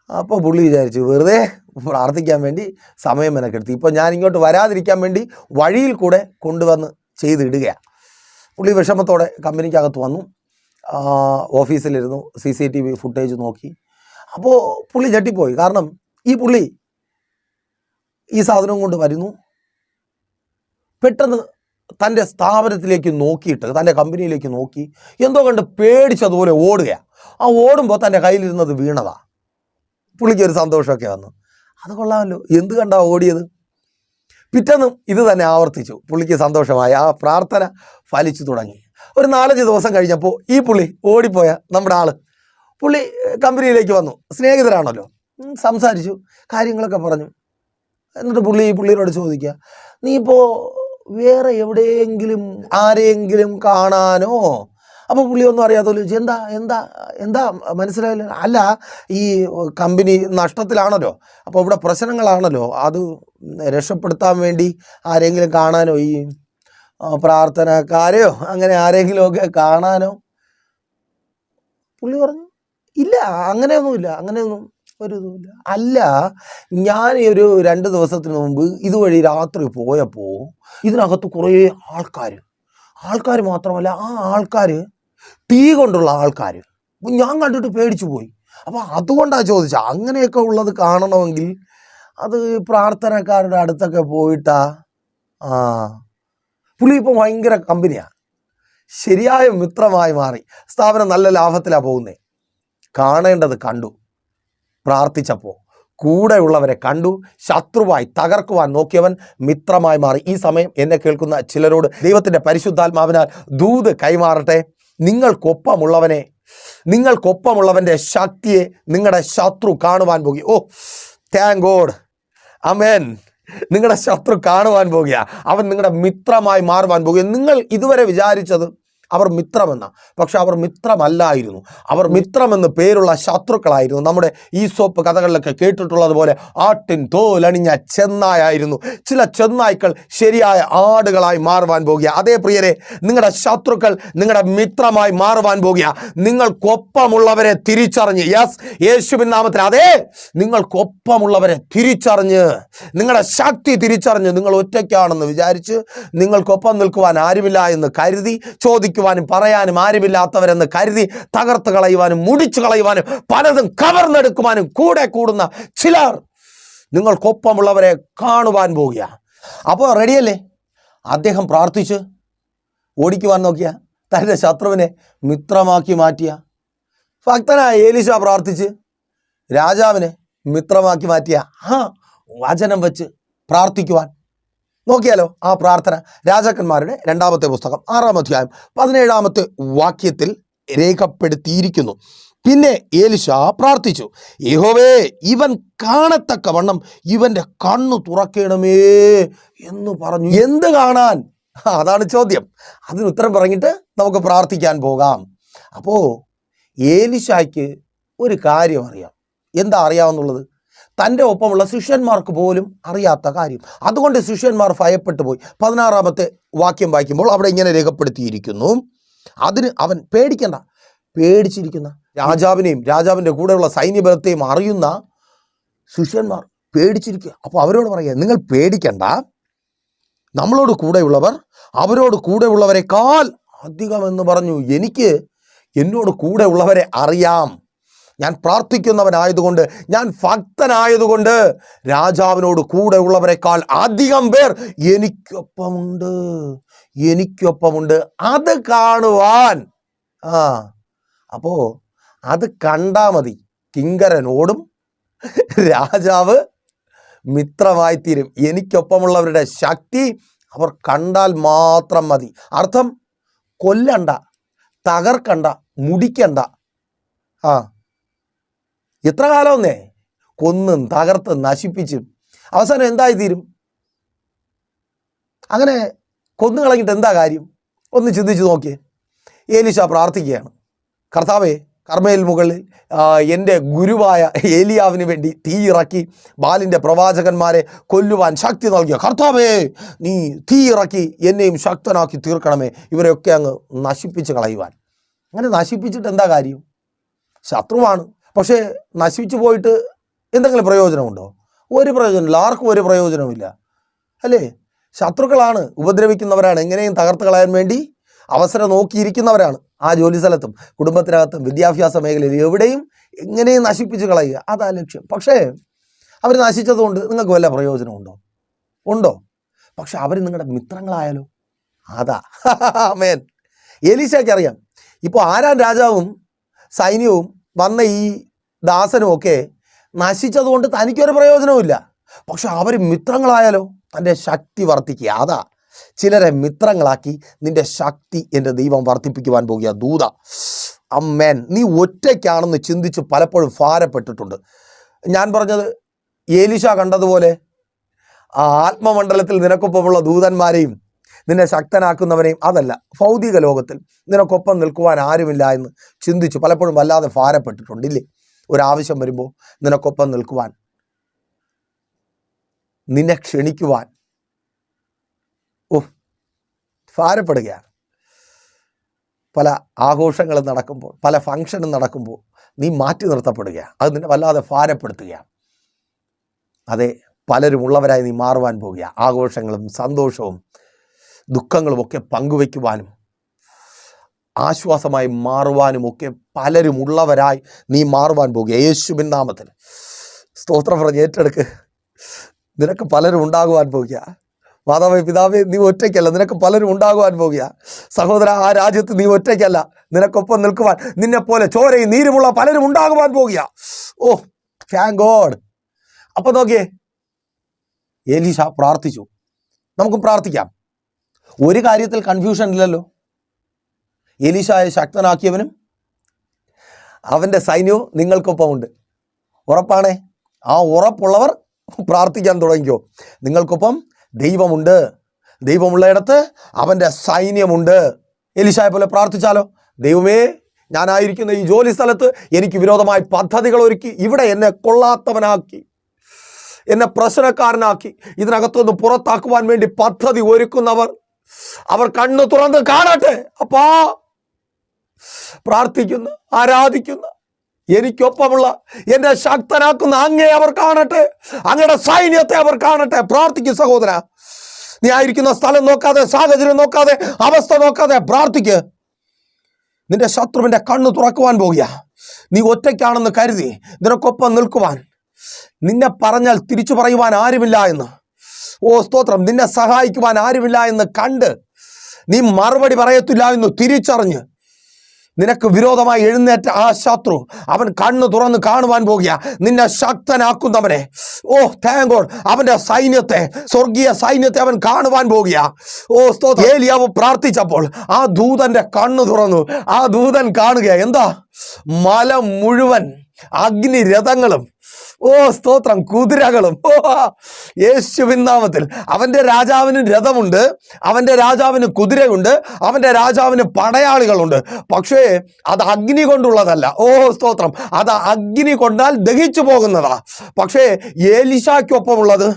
S1: അപ്പോൾ പുള്ളി വിചാരിച്ചു, വെറുതെ പ്രാർത്ഥിക്കാൻ വേണ്ടി സമയം മെനക്കെടുത്തി, ഇപ്പോൾ ഞാൻ ഇങ്ങോട്ട് വരാതിരിക്കാൻ വേണ്ടി വഴിയിൽ കൂടെ കൊണ്ടുവന്ന് ചെയ്തിടുകയാണ്. പുള്ളി വിഷമത്തോടെ കമ്പനിക്കകത്ത് വന്നു, ഓഫീസിലിരുന്നു, CCTV ഫുട്ടേജ് നോക്കി. അപ്പോൾ പുള്ളി ഞെട്ടിപ്പോയി. കാരണം ഈ പുള്ളി ഈ സാധനം കൊണ്ട് വരുന്നു, പെട്ടെന്ന് തൻ്റെ സ്ഥാപനത്തിലേക്ക് നോക്കിയിട്ട്, തൻ്റെ കമ്പനിയിലേക്ക് നോക്കി, എന്തോ കണ്ട് പേടിച്ചതുപോലെ ഓടുകയാണ്. ആ ഓടുമ്പോൾ തൻ്റെ കയ്യിലിരുന്നത് വീണതാ. പുള്ളിക്കൊരു സന്തോഷമൊക്കെ വന്നു. അത് കൊള്ളാമല്ലോ, എന്ത് കണ്ടാ ഓടിയത്. പിറ്റേന്നും ഇത് തന്നെ ആവർത്തിച്ചു. പുള്ളിക്ക് സന്തോഷമായി, ആ പ്രാർത്ഥന ഫലിച്ചു തുടങ്ങി. ഒരു 4-5 ദിവസം കഴിഞ്ഞപ്പോൾ ഈ പുള്ളി ഓടിപ്പോയ നമ്മുടെ ആള് പുള്ളി കമ്പനിയിലേക്ക് വന്നു. സ്നേഹിതരാണല്ലോ, സംസാരിച്ചു, കാര്യങ്ങളൊക്കെ പറഞ്ഞു. എന്നിട്ട് പുള്ളിയോട് ചോദിക്കുക, നീ ഇപ്പോൾ വേറെ എവിടെയെങ്കിലും ആരെയെങ്കിലും കാണാനോ? അപ്പോൾ പുള്ളി ഒന്നും അറിയാത്തല്ലോ, എന്താ എന്താ എന്താ മനസ്സിലായില്ല. അല്ല, ഈ കമ്പനി നഷ്ടത്തിലാണല്ലോ, അപ്പോൾ ഇവിടെ പ്രശ്നങ്ങളാണല്ലോ, അത് രക്ഷപ്പെടുത്താൻ വേണ്ടി ആരെങ്കിലും കാണാനോ, ഈ പ്രാർത്ഥനക്കാരെയോ അങ്ങനെ ആരെങ്കിലുമൊക്കെ കാണാനോ? പുള്ളി പറഞ്ഞു, ഇല്ല, അങ്ങനെയൊന്നുമില്ല, അങ്ങനെയൊന്നും ഒരു ഇതുമില്ല. അല്ല, ഞാൻ ഒരു 2 ദിവസത്തിന് മുമ്പ് ഇതുവഴി രാത്രി പോയപ്പോൾ ഇതിനകത്ത് കുറേ ആൾക്കാർ മാത്രമല്ല, ആ ആൾക്കാർ തീ കൊണ്ടുള്ള ആൾക്കാർ, ഞാൻ കണ്ടിട്ട് പേടിച്ചു പോയി. അപ്പോൾ അതുകൊണ്ടാണ് ചോദിച്ചത്. അങ്ങനെയൊക്കെ ഉള്ളത് കാണണമെങ്കിൽ അത് പ്രാർത്ഥനക്കാരുടെ അടുത്തൊക്കെ പോയിട്ടാ. പുള്ളി ഇപ്പോൾ ഭയങ്കര കമ്പനിയാണ്, ശരിയായ മിത്രമായി മാറി, സ്ഥാപനം നല്ല ലാഭത്തിലാണ് പോകുന്നത്. കാണേണ്ടത് കണ്ടു, പ്രാർത്ഥിച്ചപ്പോൾ കൂടെയുള്ളവരെ കണ്ടു, ശത്രുവായി തകർക്കുവാൻ നോക്കിയവൻ മിത്രമായി മാറി. ഈ സമയം എന്നെ കേൾക്കുന്ന ചിലരോട് ദൈവത്തിൻ്റെ പരിശുദ്ധാത്മാവിനാൽ ദൂത് കൈമാറട്ടെ. നിങ്ങൾക്കൊപ്പമുള്ളവൻ്റെ ശക്തിയെ നിങ്ങളുടെ ശത്രു കാണുവാൻ പോകുക. ഓ താങ്ക് ഗോഡ്, ആമേൻ. നിങ്ങളുടെ ശത്രു കാണുവാൻ പോകുക. അവൻ നിങ്ങളുടെ മിത്രമായി മാറുവാൻ പോകുക. നിങ്ങൾ ഇതുവരെ വിചാരിച്ചത് അവർ മിത്രമെന്ന, പക്ഷെ അവർ മിത്രമല്ലായിരുന്നു. അവർ മിത്രമെന്ന് പേരുള്ള ശത്രുക്കളായിരുന്നു. നമ്മുടെ ഈസോപ്പ് കഥകളിലൊക്കെ കേട്ടിട്ടുള്ളതുപോലെ ആട്ടിൻ തോലണിഞ്ഞ ചെന്നായായിരുന്നു. ചില ചെന്നായ്ക്കൾ ശരിയായ ആടുകളായി മാറുവാൻ പോകുക. അതേ പ്രിയരെ, നിങ്ങളുടെ ശത്രുക്കൾ നിങ്ങളുടെ മിത്രമായി മാറുവാൻ പോകുക. നിങ്ങൾക്കൊപ്പമുള്ളവരെ തിരിച്ചറിഞ്ഞ്, യേശുവിൻ നാമത്തിൽ, അതേ നിങ്ങൾക്കൊപ്പമുള്ളവരെ തിരിച്ചറിഞ്ഞ്, നിങ്ങളുടെ ശക്തി തിരിച്ചറിഞ്ഞ്, നിങ്ങൾ ഒറ്റയ്ക്കാണെന്ന് വിചാരിച്ച് നിങ്ങൾക്കൊപ്പം നിൽക്കുവാൻ ആരുമില്ല എന്ന് കരുതി, ചോദിക്കുവാനും പറയാനും ആരുമില്ലാത്തവരെന്ന് കരുതി, തകർത്ത് കളയുവാനും മുടിച്ചു കളയുവാനും പലതും കവർന്നെടുക്കുവാനും കൂടെ കൂടുന്ന ചിലർ നിങ്ങൾക്കൊപ്പമുള്ളവരെ കാണുവാൻ പോകുക. അപ്പോൾ റെഡിയല്ലേ? അദ്ദേഹം പ്രാർത്ഥിച്ച് ഓടിക്കുവാൻ നോക്കിയ തൻ്റെ ശത്രുവിനെ മിത്രമാക്കി മാറ്റിയ ഭക്തനായ ഏലീശ പ്രാർത്ഥിച്ച് രാജാവിനെ മിത്രമാക്കി മാറ്റിയ വചനം വെച്ച് പ്രാർത്ഥിക്കുവാൻ നോക്കിയാലോ. ആ പ്രാർത്ഥന രാജാക്കന്മാരുടെ 2-ാമത്തെ പുസ്തകം 6-ാം അധ്യായം 17-ാമത്തെ വാക്യത്തിൽ രേഖപ്പെടുത്തിയിരിക്കുന്നു. പിന്നെ ഏലീശ പ്രാർത്ഥിച്ചു, യഹോവേ, ഇവൻ കാണത്തക്കവണ്ണം ഇവൻ്റെ കണ്ണു തുറക്കണമേ എന്ന് പറഞ്ഞു. എന്ത് കാണാൻ? അതാണ് ചോദ്യം. അതിന് ഉത്തരം പറഞ്ഞിട്ട് നമുക്ക് പ്രാർത്ഥിക്കാൻ പോകാം. അപ്പോൾ ഏലീശയ്ക്ക് ഒരു കാര്യം അറിയാം. എന്താ അറിയാമെന്നുള്ളത്? തൻ്റെ ഒപ്പമുള്ള ശിഷ്യന്മാർക്ക് പോലും അറിയാത്ത കാര്യം. അതുകൊണ്ട് ശിഷ്യന്മാർ ഭയപ്പെട്ടു പോയി. 16-ാമത്തെ വാക്യം വായിക്കുമ്പോൾ അവിടെ ഇങ്ങനെ രേഖപ്പെടുത്തിയിരിക്കുന്നു, അതിന് അവൻ പേടിച്ചിരിക്കുന്ന രാജാവിനെയും രാജാവിൻ്റെ കൂടെയുള്ള സൈന്യബലത്തെയും അറിയുന്ന ശിഷ്യന്മാർ പേടിച്ചിരിക്കുക. അപ്പോൾ അവരോട് പറയുക, നിങ്ങൾ പേടിക്കണ്ട, നമ്മളോട് കൂടെയുള്ളവർ അവരോട് കൂടെയുള്ളവരെക്കാൾ അധികമെന്ന് പറഞ്ഞു. എന്നോട് കൂടെയുള്ളവരെ അറിയാം. ഞാൻ പ്രാർത്ഥിക്കുന്നവനായതുകൊണ്ട്, ഞാൻ ഭക്തനായതുകൊണ്ട് രാജാവിനോട് കൂടെ ഉള്ളവരെക്കാൾ അധികം പേർ എനിക്കൊപ്പമുണ്ട്. അത് കാണുവാൻ അപ്പോൾ അത് കണ്ടാൽ മതി. കിങ്കരനോടും രാജാവ് മിത്രമായി തീരും. എനിക്കൊപ്പമുള്ളവരുടെ ശക്തി അവർ കണ്ടാൽ മാത്രം മതി. അർത്ഥം, കൊല്ലണ്ട, തകർക്കണ്ട, മുടിക്കണ്ട. എത്ര കാലമെന്നേ കൊന്നും തകർത്ത് നശിപ്പിച്ചും അവസാനം എന്തായി തീരും? അങ്ങനെ കൊന്നു കളഞ്ഞിട്ട് എന്താ കാര്യം? ഒന്ന് ചിന്തിച്ച് നോക്കിയേ. ഏലീശ പ്രാർത്ഥിക്കുകയാണ്, കർത്താവേ, കർമ്മേൽ മുകളിൽ എൻ്റെ ഗുരുവായ ഏലിയാവിന് വേണ്ടി തീ ഇറക്കി ബാലിൻ്റെ പ്രവാചകന്മാരെ കൊല്ലുവാൻ ശക്തി നൽകിയ കർത്താവേ, നീ തീ ഇറക്കി എന്നെയും ശക്തനാക്കി തീർക്കണമേ, ഇവരെയൊക്കെ അങ്ങ് നശിപ്പിച്ച് കളയുവാൻ. അങ്ങനെ നശിപ്പിച്ചിട്ട് എന്താ കാര്യം? ശത്രുവാണ്, പക്ഷേ നശിച്ചു പോയിട്ട് എന്തെങ്കിലും പ്രയോജനമുണ്ടോ? ഒരു പ്രയോജനമില്ല. ആർക്കും ഒരു പ്രയോജനവുമില്ല, അല്ലേ? ശത്രുക്കളാണ്, ഉപദ്രവിക്കുന്നവരാണ്, എങ്ങനെയും തകർത്ത് കളയാൻ വേണ്ടി അവസരം നോക്കിയിരിക്കുന്നവരാണ്. ആ ജോലി സ്ഥലത്തും കുടുംബത്തിനകത്തും വിദ്യാഭ്യാസ മേഖലയിൽ എവിടെയും എങ്ങനെയും നശിപ്പിച്ച് കളയുക, അതാ ലക്ഷ്യം. പക്ഷേ അവർ നശിച്ചതുകൊണ്ട് നിങ്ങൾക്ക് വല്ല പ്രയോജനമുണ്ടോ? പക്ഷെ അവർ നിങ്ങളുടെ മിത്രങ്ങളായാലോ? അതാ ആമേൻ. എലീശയ്ക്ക് അറിയാം, ഇപ്പോൾ ആരാൻ രാജാവും സൈന്യവും വന്ന ഈ ദാസനും ഒക്കെ നശിച്ചതുകൊണ്ട് തനിക്കൊരു പ്രയോജനവുമില്ല. പക്ഷെ അവർ മിത്രങ്ങളായാലോ തൻ്റെ ശക്തി വർദ്ധിക്കുക. അതാ ചിലരെ മിത്രങ്ങളാക്കി നിന്റെ ശക്തി എൻ്റെ ദൈവം വർദ്ധിപ്പിക്കുവാൻ പോകുക. ദൂത അമ്മേൻ, നീ ഒറ്റയ്ക്കാണെന്ന് ചിന്തിച്ച് പലപ്പോഴും ഭാരപ്പെട്ടിട്ടുണ്ട്. ഞാൻ പറഞ്ഞത് ഏലീശ കണ്ടതുപോലെ ആ ആത്മമണ്ഡലത്തിൽ നിനക്കൊപ്പമുള്ള ദൂതന്മാരെയും നിന്നെ ശക്തനാക്കുന്നവനെയും അതല്ല, ഭൗതിക ലോകത്തിൽ നിനക്കൊപ്പം നിൽക്കുവാൻ ആരുമില്ല എന്ന് ചിന്തിച്ചു പലപ്പോഴും വല്ലാതെ ഭാരപ്പെട്ടിട്ടുണ്ടില്ലേ? ഒരാവശ്യം വരുമ്പോൾ നിനക്കൊപ്പം നിൽക്കുവാൻ, നിന്നെ ക്ഷണിക്കുവാൻ ഭാരപ്പെടുകയാണ്. പല ആഘോഷങ്ങളും നടക്കുമ്പോൾ, പല ഫംഗ്ഷനും നടക്കുമ്പോൾ നീ മാറ്റി നിർത്തപ്പെടുകയാണ്. അത് നിന്നെ വല്ലാതെ ഭാരപ്പെടുത്തുകയാണ്. അതെ, പലരും ഉള്ളവരായി നീ മാറുവാൻ പോകുക. ആഘോഷങ്ങളും സന്തോഷവും ദുഃഖങ്ങളുമൊക്കെ പങ്കുവയ്ക്കുവാനും ആശ്വാസമായി മാറുവാനുമൊക്കെ പലരും ഉള്ളവരായി നീ മാറുവാൻ പോകുക. യേശുവിൻ നാമത്തിൽ സ്തോത്രം പറഞ്ഞ് ഏറ്റെടുക്ക്. നിനക്ക് പലരും ഉണ്ടാകുവാൻ പോകുക. മാതാവേ, പിതാവേ, നീ ഒറ്റയ്ക്കല്ല, നിനക്ക് പലരും ഉണ്ടാകുവാൻ പോകുക. സഹോദര, ആ രാജ്യത്ത് നീ ഒറ്റയ്ക്കല്ല, നിനക്കൊപ്പം നിൽക്കുവാൻ നിന്നെപ്പോലെ ചോരയും നീരുമുള്ള പലരും ഉണ്ടാകുവാൻ പോകുക. ഓ താങ്ക് ഗോഡ്. അപ്പൊ നോക്കിയേ, എലീശ പ്രാർത്ഥിച്ചു. നമുക്ക് പ്രാർത്ഥിക്കാം. ഒരു കാര്യത്തിൽ കൺഫ്യൂഷൻ ഇല്ലല്ലോ. എലീശായെ ശക്തനാക്കിയവനും അവൻ്റെ സൈന്യവും നിങ്ങൾക്കൊപ്പമുണ്ട്. ഉറപ്പാണേ. ആ ഉറപ്പുള്ളവർ പ്രാർത്ഥിക്കാൻ തുടങ്ങിക്കോ. നിങ്ങൾക്കൊപ്പം ദൈവമുണ്ട്. ദൈവമുള്ളയിടത്ത് അവൻ്റെ സൈന്യമുണ്ട്. എലീശായെ പോലെ പ്രാർത്ഥിച്ചാലോ? ദൈവമേ, ഞാനായിരിക്കുന്ന ഈ ജോലി സ്ഥലത്ത് എനിക്ക് വിരോധമായി പദ്ധതികൾ ഒരുക്കി ഇവിടെ എന്നെ കൊള്ളാത്തവനാക്കി, എന്നെ പ്രശ്നക്കാരനാക്കി, ഇതിനകത്തുനിന്ന് പുറത്താക്കുവാൻ വേണ്ടി പദ്ധതി ഒരുക്കുന്നവർ അവർ കണ്ണു തുറന്ന് കാണട്ടെ. അപ്പാ, പ്രാർത്ഥിക്കുന്ന, ആരാധിക്കുന്ന, എനിക്കൊപ്പമുള്ള എന്നെ ശക്തനാക്കുന്ന അങ്ങേ അവർ കാണട്ടെ. അങ്ങയുടെ സൈന്യത്തെ അവർ കാണട്ടെ. പ്രാർത്ഥിക്കും സഹോദര. നീ ആയിരിക്കുന്ന സ്ഥലം നോക്കാതെ, സാഹചര്യം നോക്കാതെ, അവസ്ഥ നോക്കാതെ പ്രാർത്ഥിക്ക്. നിന്റെ ശത്രുവിന്റെ കണ്ണ് തുറക്കുവാൻ പോകുക. നീ ഒറ്റയ്ക്കാണെന്ന് കരുതി നിനക്കൊപ്പം നിൽക്കുവാൻ, നിന്നെ പറഞ്ഞാൽ തിരിച്ചു പറയുവാൻ ആരുമില്ല എന്ന്, സ്തോത്രം, നിന്നെ സഹായിക്കുവാൻ ആരുമില്ല എന്ന് കണ്ട് നീ മറുപടി പറയത്തില്ല എന്ന് തിരിച്ചറിഞ്ഞ് നിനക്ക് വിരോധമായി എഴുന്നേറ്റ ആ ശത്രു അവൻ കണ്ണ് തുറന്ന് കാണുവാൻ പോകുക. നിന്നെ ശക്തനാക്കുന്നവനെ, താങ്ക് ഗോഡ്, അവന്റെ സൈന്യത്തെ, സ്വർഗീയ സൈന്യത്തെ അവൻ കാണുവാൻ പോകുക. സ്തോത്രം. ഏലിയാവ് പ്രാർത്ഥിച്ചപ്പോൾ ആ ദൂതന്റെ കണ്ണ് തുറന്നു. ആ ദൂതൻ കാണുക എന്താ? മല മുഴുവൻ അഗ്നിരഥങ്ങളും, സ്തോത്രം, കുതിരകളും. യേശുവിൻ നാമത്തിൽ. അവന്റെ രാജാവിന് രഥമുണ്ട്, അവന്റെ രാജാവിന് കുതിരയുണ്ട്, അവന്റെ രാജാവിന് പടയാളികളുണ്ട്. പക്ഷേ അത് അഗ്നി കൊണ്ടുള്ളതല്ല. സ്തോത്രം. അത് അഗ്നി കൊണ്ടാൽ ദഹിച്ചു പോകുന്നതാ. പക്ഷേ എലീശയ്ക്കൊപ്പമുള്ളത്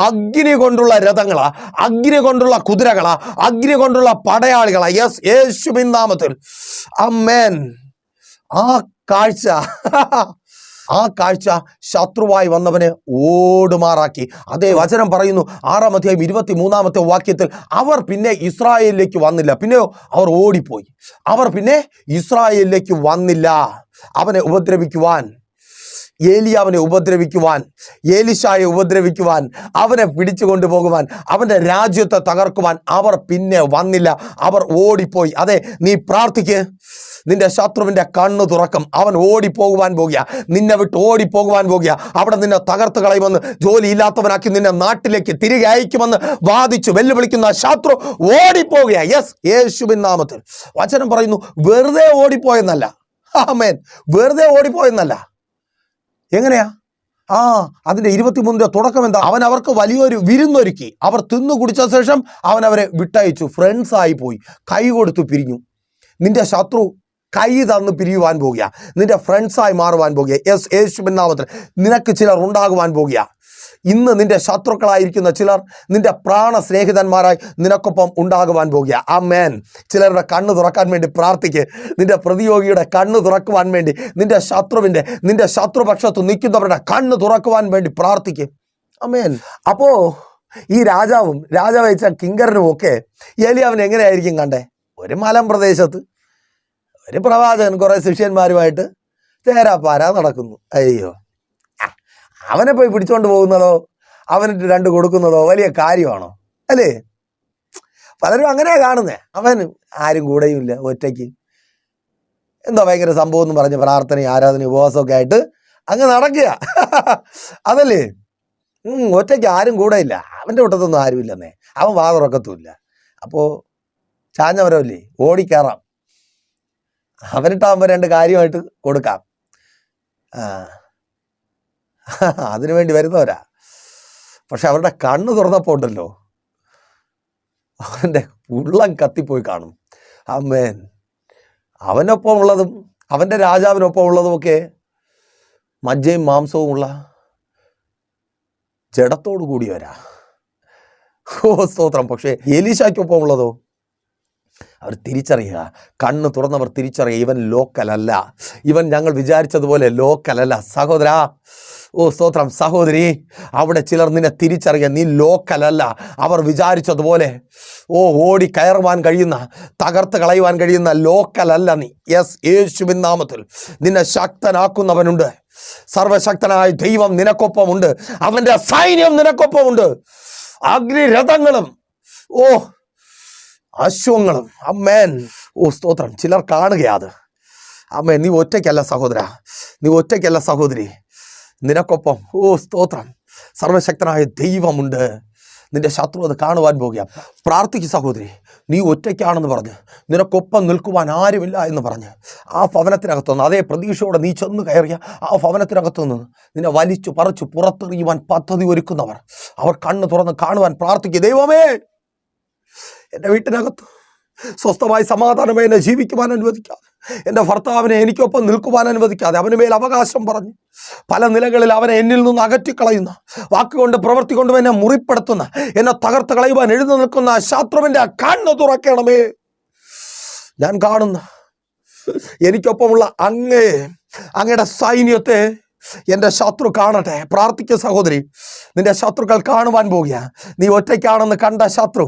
S1: അഗ്നി കൊണ്ടുള്ള രഥങ്ങളാ, അഗ്നി കൊണ്ടുള്ള കുതിരകളാ, അഗ്നി കൊണ്ടുള്ള പടയാളികളാ. യെസ്, യേശുവിൻ നാമത്തിൽ. ആമേൻ. ആ കാഴ്ച ശത്രുവായി വന്നവനെ ഓടുമാറാക്കി. അതേ വചനം പറയുന്നു, 6-ാം അധ്യായം 23-ാമത്തെ വാക്യത്തിൽ, അവർ പിന്നെ ഇസ്രായേലിലേക്ക് വന്നില്ല. പിന്നെയോ അവർ ഓടിപ്പോയി. അവർ പിന്നെ ഇസ്രായേലിലേക്ക് വന്നില്ല. അവനെ ഉപദ്രവിക്കുവാൻ, ഏലിയാവിനെ ഉപദ്രവിക്കുവാൻ, എലീശായെ ഉപദ്രവിക്കുവാൻ, അവനെ പിടിച്ചു കൊണ്ടുപോകുവാൻ, അവൻ്റെ രാജ്യത്തെ തകർക്കുവാൻ അവർ പിന്നെ വന്നില്ല. അവർ ഓടിപ്പോയി. അതെ, നീ പ്രാർത്ഥിക്ക്. നിന്റെ ശത്രുവിൻ്റെ കണ്ണ് തുറക്കും. അവൻ ഓടിപ്പോകുവാൻ പോകുക. നിന്നെ വിട്ട് ഓടിപ്പോകുവാൻ പോകുക. അവിടെ നിന്നെ തകർത്ത് കളയുമെന്ന്, ജോലി ഇല്ലാത്തവനാക്കി നിന്നെ നാട്ടിലേക്ക് തിരികെ അയക്കുമെന്ന് വാദിച്ചു വെല്ലുവിളിക്കുന്ന ശത്രു ഓടിപ്പോകുക. യെസ്, യേശുവിൻ നാമത്തിൽ. വചനം പറയുന്നു, വെറുതെ ഓടിപ്പോയെന്നല്ല. ആമേൻ. വെറുതെ ഓടിപ്പോയെന്നല്ല. എങ്ങനെയാ? അതിന്റെ 23 തുടക്കം എന്താ? അവൻ അവർക്ക് വലിയൊരു വിരുന്നൊരുക്കി. അവർ തിന്നു കുടിച്ച ശേഷം അവൻ അവരെ വിട്ടയച്ചു. ഫ്രണ്ട്സായി പോയി, കൈ കൊടുത്തു പിരിഞ്ഞു. നിന്റെ ശത്രു കൈ തന്ന് പിരിയുവാൻ പോകുക. നിന്റെ ഫ്രണ്ട്സായി മാറുവാൻ പോകുക. യെസ്, യേശുവിൻ നാമത്തിൽ. നിനക്ക് ചിലർ ഉണ്ടാകുവാൻ പോകുക. ഇന്ന് നിന്റെ ശത്രുക്കളായിരിക്കുന്ന ചിലർ നിന്റെ പ്രാണ സ്നേഹിതന്മാരായി നിനക്കൊപ്പം ഉണ്ടാകുവാൻ പോകുക. ആമേൻ. ചിലരുടെ കണ്ണ് തുറക്കാൻ വേണ്ടി പ്രാർത്ഥിക്ക്. നിന്റെ പ്രതിയോഗിയുടെ കണ്ണ് തുറക്കുവാൻ വേണ്ടി, നിന്റെ ശത്രുപക്ഷത്ത് നിൽക്കുന്നവരുടെ കണ്ണ് തുറക്കുവാൻ വേണ്ടി പ്രാർത്ഥിക്ക്. ആമേൻ. അപ്പോ ഈ രാജാവും രാജാവയച്ച കിങ്കരനും ഒക്കെ ഏലിയാവിനെ എങ്ങനെയായിരിക്കും കണ്ടേ? ഒരു മലമ്പ്രദേശത്ത് ഒരു പ്രവാചകൻ കുറേ ശിഷ്യന്മാരുമായിട്ട് തേരാപ്പാര നടക്കുന്നു. അയ്യോ, അവനെ പോയി പിടിച്ചോണ്ട് പോകുന്നതോ അവനിട്ട് 2 കൊടുക്കുന്നതോ വലിയ കാര്യമാണോ? അല്ലേ? പലരും അങ്ങനെയാ കാണുന്നേ. അവൻ ആരും കൂടെയും ഇല്ല, ഒറ്റയ്ക്ക് എന്തോ ഭയങ്കര സംഭവം എന്ന് പറഞ്ഞ് പ്രാർത്ഥനയും ആരാധനയും ഉപവാസമൊക്കെ ആയിട്ട് അങ്ങ് നടക്കുക. അതല്ലേ? ഒറ്റയ്ക്ക് ആരും കൂടെ ഇല്ല. അവൻ്റെ കൂട്ടത്തൊന്നും ആരുമില്ലെന്നേ. അവൻ വാതുറക്കത്തുമില്ല. അപ്പോൾ ചാഞ്ഞവരല്ലേ, ഓടിക്കയറാം. അവനിട്ടാകുമ്പോൾ 2 കാര്യമായിട്ട് കൊടുക്കാം. അതിനു വേണ്ടി വരുന്നവരാ. പക്ഷെ അവരുടെ കണ്ണ് തുറന്നപ്പോൾ ഉണ്ടല്ലോ, അവൻ്റെ ഉള്ളം കത്തിപ്പോയി കാണും. ആമേൻ. അവനൊപ്പം ഉള്ളതും അവൻ്റെ രാജാവിനൊപ്പം ഉള്ളതുമൊക്കെ മജ്ജയും മാംസവുമുള്ള ജഡത്തോടു കൂടിയവരാ. സ്തോത്രം. പക്ഷേ എലീശയ്ക്കൊപ്പം ഉള്ളതോ അവർ തിരിച്ചറിയുക. കണ്ണ് തുറന്നവർ തിരിച്ചറിയുക, ഇവൻ ലോക്കലല്ല, ഇവൻ ഞങ്ങൾ വിചാരിച്ചതുപോലെ ലോക്കലല്ല. സഹോദരാ, സ്തോത്രം. സഹോദരി, അവിടെ ചിലർ നിന്നെ തിരിച്ചറിയുക, നീ ലോക്കലല്ല. അവർ വിചാരിച്ചതുപോലെ ഓടി കയറുവാൻ കഴിയുന്ന, തകർത്ത് കളയുവാൻ കഴിയുന്ന ലോക്കലല്ല നീ. യെസ്, യേശുവിൻ നാമത്തിൽ നിന്നെ ശക്തനാക്കുന്നവനുണ്ട്. സർവശക്തനായ ദൈവം നിനക്കൊപ്പമുണ്ട്. അവൻ്റെ സൈന്യം നിനക്കൊപ്പമുണ്ട്. അഗ്നിരഥങ്ങളും അശ്വങ്ങളും. അമ്മേൻ. സ്തോത്രം. ചിലർ കാണുകയാ അത്. അമ്മേ, നീ ഒറ്റയ്ക്കല്ല സഹോദര, നീ ഒറ്റയ്ക്കല്ല സഹോദരി. നിനക്കൊപ്പം സ്തോത്രം സർവശക്തനായ ദൈവമുണ്ട്. നിന്റെ ശത്രു അത് കാണുവാൻ പോകുക. പ്രാർത്ഥിക്കും സഹോദരി. നീ ഒറ്റയ്ക്കാണെന്ന് പറഞ്ഞ്, നിനക്കൊപ്പം നിൽക്കുവാൻ ആരുമില്ല എന്ന് പറഞ്ഞ് ആ ഭവനത്തിനകത്തുനിന്ന്, അതേ പ്രതീക്ഷയോടെ നീ ചെന്ന് കയറിയ ആ ഭവനത്തിനകത്തുനിന്ന് നിന്നെ വലിച്ചു പറിച്ചു പുറത്തെറിയുവാൻ പദ്ധതി ഒരുക്കുന്നവർ, അവർ കണ്ണ് തുറന്ന് കാണുവാൻ പ്രാർത്ഥിക്കുക. ദൈവമേ, എൻ്റെ വീട്ടിനകത്ത് സ്വസ്ഥമായി സമാധാനമായി എന്നെ ജീവിക്കുവാൻ അനുവദിക്കാതെ, എൻ്റെ ഭർത്താവിനെ എനിക്കൊപ്പം നിൽക്കുവാൻ അനുവദിക്കാതെ, അവന് മേൽ അവകാശം പറഞ്ഞ് പല നിലകളിൽ അവനെ എന്നിൽ നിന്ന് അകറ്റിക്കളയുന്ന, വാക്കുകൊണ്ട് പ്രവൃത്തി കൊണ്ടും എന്നെ മുറിപ്പെടുത്തുന്ന, എന്നെ തകർത്ത് കളയുവാൻ എഴുതി നിൽക്കുന്ന ശത്രുവിൻ്റെ കണ്ണ് തുറക്കണമേ. ഞാൻ കാണുന്ന എനിക്കൊപ്പമുള്ള അങ്ങയുടെ സൈന്യത്തെ എൻ്റെ ശത്രു കാണട്ടെ. പ്രാർത്ഥിക്കുക സഹോദരി. നിന്റെ ശത്രുക്കൾ കാണുവാൻ പോകുക. നീ ഒറ്റയ്ക്കാണെന്ന് കണ്ട ശത്രു,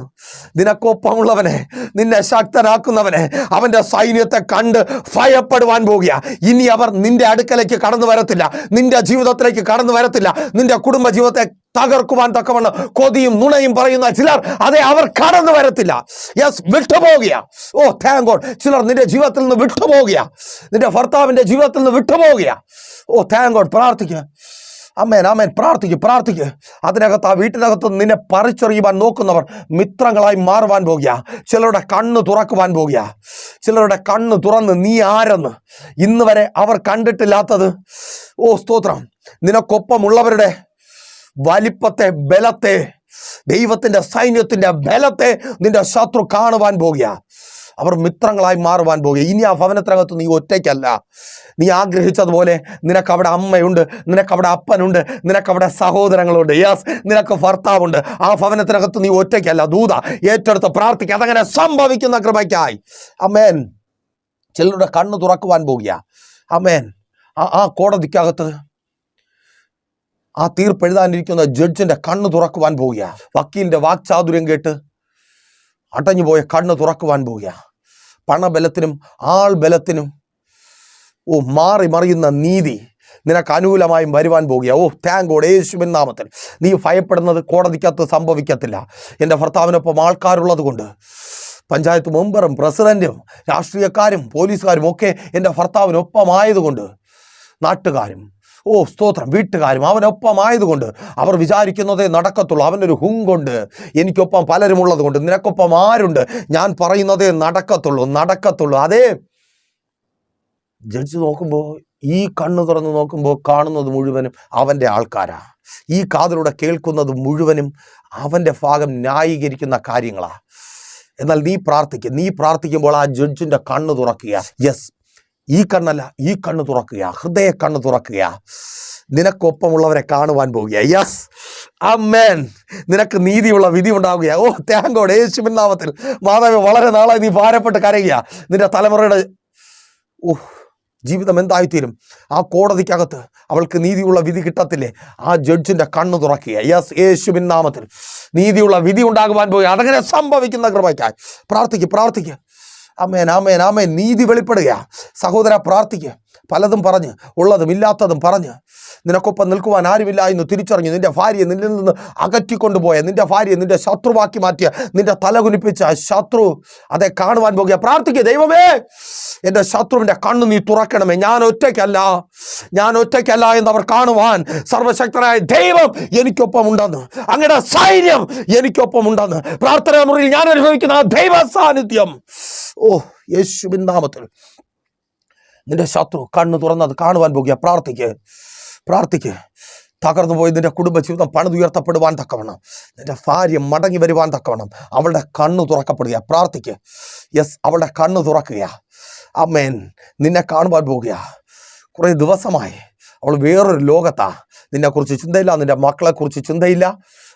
S1: നിനക്കൊപ്പമുള്ളവനെ, നിന്നെ ശക്തനാക്കുന്നവനെ, അവൻ്റെ സൈന്യത്തെ കണ്ട് ഭയപ്പെടുവാൻ പോകുക. ഇനി അവർ നിന്റെ അടുക്കലേക്ക് കടന്നു വരത്തില്ല, നിന്റെ ജീവിതത്തിലേക്ക് കടന്നു വരത്തില്ല. നിന്റെ കുടുംബ ജീവിതത്തെ തകർക്കുവാൻ തക്കവണ്ണം കൊതിയും നുണയും പറയുന്ന ചിലർ, അതെ, അവർ കടന്നു വരത്തില്ല. യെസ്, വിട്ടുപോകുക. ഓ താങ്ക് ഗോഡ്. ചിലർ നിന്റെ ജീവിതത്തിൽ നിന്ന് വിട്ടുപോകുക, നിന്റെ ഭർത്താവിൻ്റെ ജീവിതത്തിൽ നിന്ന് വിട്ടുപോകുക. ഓ താങ്ക് ഗോഡ്. പ്രാർത്ഥിക്കുക. അമേൻ, അമേൻ. പ്രാർത്ഥിക്കുക. അതിനകത്ത്, ആ വീട്ടിനകത്ത് നിന്നെ പറിച്ചെറിയുവാൻ നോക്കുന്നവർ മിത്രങ്ങളായി മാറുവാൻ പോകുക. ചിലരുടെ കണ്ണ് തുറക്കുവാൻ പോകുക. ചിലരുടെ കണ്ണ് തുറന്ന് നീ ആരെന്ന് ഇന്ന് വരെ അവർ കണ്ടിട്ടില്ലാത്തത്, ഓ സ്തോത്രം, നിനക്കൊപ്പമുള്ളവരുടെ വലിപ്പത്തെ, ബലത്തെ, ദൈവത്തിൻ്റെ സൈന്യത്തിൻ്റെ ബലത്തെ നിന്റെ ശത്രു കാണുവാൻ പോകുക. അവർ മിത്രങ്ങളായി മാറുവാൻ പോകുക. ഇനി ആ ഭവനത്തിനകത്ത് നീ ഒറ്റയ്ക്കല്ല. നീ ആഗ്രഹിച്ചതുപോലെ നിനക്കവിടെ അമ്മയുണ്ട്, നിനക്കവിടെ അപ്പനുണ്ട്, നിനക്കവിടെ സഹോദരങ്ങളുണ്ട്. യെസ്, നിനക്ക് ഭർത്താവുണ്ട്. ആ ഭവനത്തിനകത്ത് നീ ഒറ്റയ്ക്കല്ല. ദൂത ഏറ്റെടുത്ത് പ്രാർത്ഥിക്കുക. അതങ്ങനെ സംഭവിക്കുന്ന കൃപയ്ക്കായി. അമേൻ. ചിലരുടെ കണ്ണ് തുറക്കുവാൻ പോകുക. അമേൻ. ആ കോടതിക്കകത്ത് ആ തീർപ്പെഴുതാനിരിക്കുന്ന ജഡ്ജിന്റെ കണ്ണ് തുറക്കുവാൻ പോവുക. വക്കീലിന്റെ വാക്ചാതുര്യം കേട്ട് അടഞ്ഞുപോയ കണ്ണ് തുറക്കുവാൻ പോവുക. പണബലത്തിനും ആൾബലത്തിനും മാറി മറിയുന്ന നീതി നിനക്ക് അനുകൂലമായും വരുവാൻ പോകുക. ഓ താങ്ക് ഗോഡ്. യേശുവിൻ നാമത്തിൽ. നീ ഭയപ്പെടുന്നത് കോടതിക്കകത്ത് സംഭവിക്കത്തില്ല. എൻ്റെ ഭർത്താവിനൊപ്പം ആൾക്കാരുള്ളത് കൊണ്ട്, പഞ്ചായത്ത് മെമ്പറും പ്രസിഡന്റും രാഷ്ട്രീയക്കാരും പോലീസുകാരും ഒക്കെ എൻ്റെ ഭർത്താവിനൊപ്പമായതുകൊണ്ട്, നാട്ടുകാരും സ്തോത്രം വീട്ടുകാരും അവനൊപ്പമായതുകൊണ്ട് അവർ വിചാരിക്കുന്നതേ നടക്കത്തുള്ളൂ. അവനൊരു ഹുങ്കൊണ്ട്, എനിക്കൊപ്പം പലരുമുള്ളത് കൊണ്ട്, നിനക്കൊപ്പം ആരുണ്ട്, ഞാൻ പറയുന്നതേ നടക്കത്തുള്ളൂ. അതേ, ജഡ്ജ് നോക്കുമ്പോൾ, ഈ കണ്ണ് തുറന്ന് നോക്കുമ്പോൾ കാണുന്നത് മുഴുവനും അവൻ്റെ ആൾക്കാരാ. ഈ കാതിലൂടെ കേൾക്കുന്നത് മുഴുവനും അവൻ്റെ ഭാഗം ന്യായീകരിക്കുന്ന കാര്യങ്ങളാ. എന്നാൽ നീ പ്രാർത്ഥിക്കുമ്പോൾ ആ ജഡ്ജിൻ്റെ കണ്ണ് തുറക്കുക. യെസ്, ഈ കണ്ണല്ല, ഈ കണ്ണ് തുറക്കുക, ഹൃദയ കണ്ണ് തുറക്കുക. നിനക്കൊപ്പമുള്ളവരെ കാണുവാൻ പോവുക. യെസ്, ആമേൻ. നിനക്ക് നീതിയുള്ള വിധി ഉണ്ടാവുക. ഓ താങ്ക് ഗോഡ്. യേശുവിൻ നാമത്തിൽ. മാതാവേ, വളരെ നാളായി നീ ഭാരപ്പെട്ട് കരയുക. നിന്റെ തലമുറയുടെ ജീവിതം എന്തായിത്തീരും? ആ കോടതിക്കകത്ത് അവൾക്ക് നീതിയുള്ള വിധി കിട്ടത്തില്ലേ? ആ ജഡ്ജിന്റെ കണ്ണ് തുറക്കുക. യെസ്, യേശുവിൻ നാമത്തിൽ നീതിയുള്ള വിധി ഉണ്ടാകുവാൻ പോവുക. അതങ്ങനെ സംഭവിക്കുന്ന കൃപയ്ക്കായി പ്രാർത്ഥിക്കുക. ആമേൻ. നീതി വെളിപ്പെടുക. സഹോദര, പ്രാർത്ഥിക്കുക. പലതും പറഞ്ഞ്, ഉള്ളതും ഇല്ലാത്തതും പറഞ്ഞ്, നിനക്കൊപ്പം നിൽക്കുവാൻ ആരുമില്ല എന്ന് തിരിച്ചറിഞ്ഞ് നിന്റെ ഭാര്യയെ നിന്നിൽ നിന്ന് അകറ്റിക്കൊണ്ടുപോയ, നിന്റെ ഭാര്യയെ നിന്റെ ശത്രുവാക്കി മാറ്റിയ, നിന്റെ തല കുനിപ്പിച്ച ശത്രു അതെ കാണുവാൻ പോകുക. പ്രാർത്ഥിക്കുക. ദൈവമേ, എൻ്റെ ശത്രുവിൻ്റെ കണ്ണ് നീ തുറക്കണമേ. ഞാൻ ഒറ്റയ്ക്കല്ല എന്നവർ കാണുവാൻ സർവശക്തനായ ദൈവം എനിക്കൊപ്പം ഉണ്ടെന്ന്, അങ്ങയുടെ സൈന്യം എനിക്കൊപ്പം ഉണ്ടെന്ന് പ്രാർത്ഥനാ മുറിയിൽ ഞാൻ അനുഭവിക്കുന്ന ദൈവ സാന്നിധ്യം, യേശുവിൻ നാമത്തിൽ നിന്റെ ശത്രു കണ്ണ് തുറന്നത് കാണുവാൻ പോകുക. പ്രാർത്ഥിക്ക്. തകർന്നു പോയി നിന്റെ കുടുംബജീവിതം പണിതുയർത്തപ്പെടുവാൻ തക്കവണ്ണം, നിന്റെ ഭാര്യ മടങ്ങി വരുവാൻ തക്കവണ്ണം അവളുടെ കണ്ണ് തുറക്കപ്പെടുക. പ്രാർത്ഥിക്ക്. യെസ്, അവളുടെ കണ്ണ് തുറക്കുക. ആമേൻ. നിന്നെ കാണുവാൻ പോകുക. കുറേ ദിവസമായി അവൾ വേറൊരു ലോകത്താ. നിന്നെക്കുറിച്ച് ചിന്തയില്ല, നിന്റെ മക്കളെക്കുറിച്ച് ചിന്തയില്ല.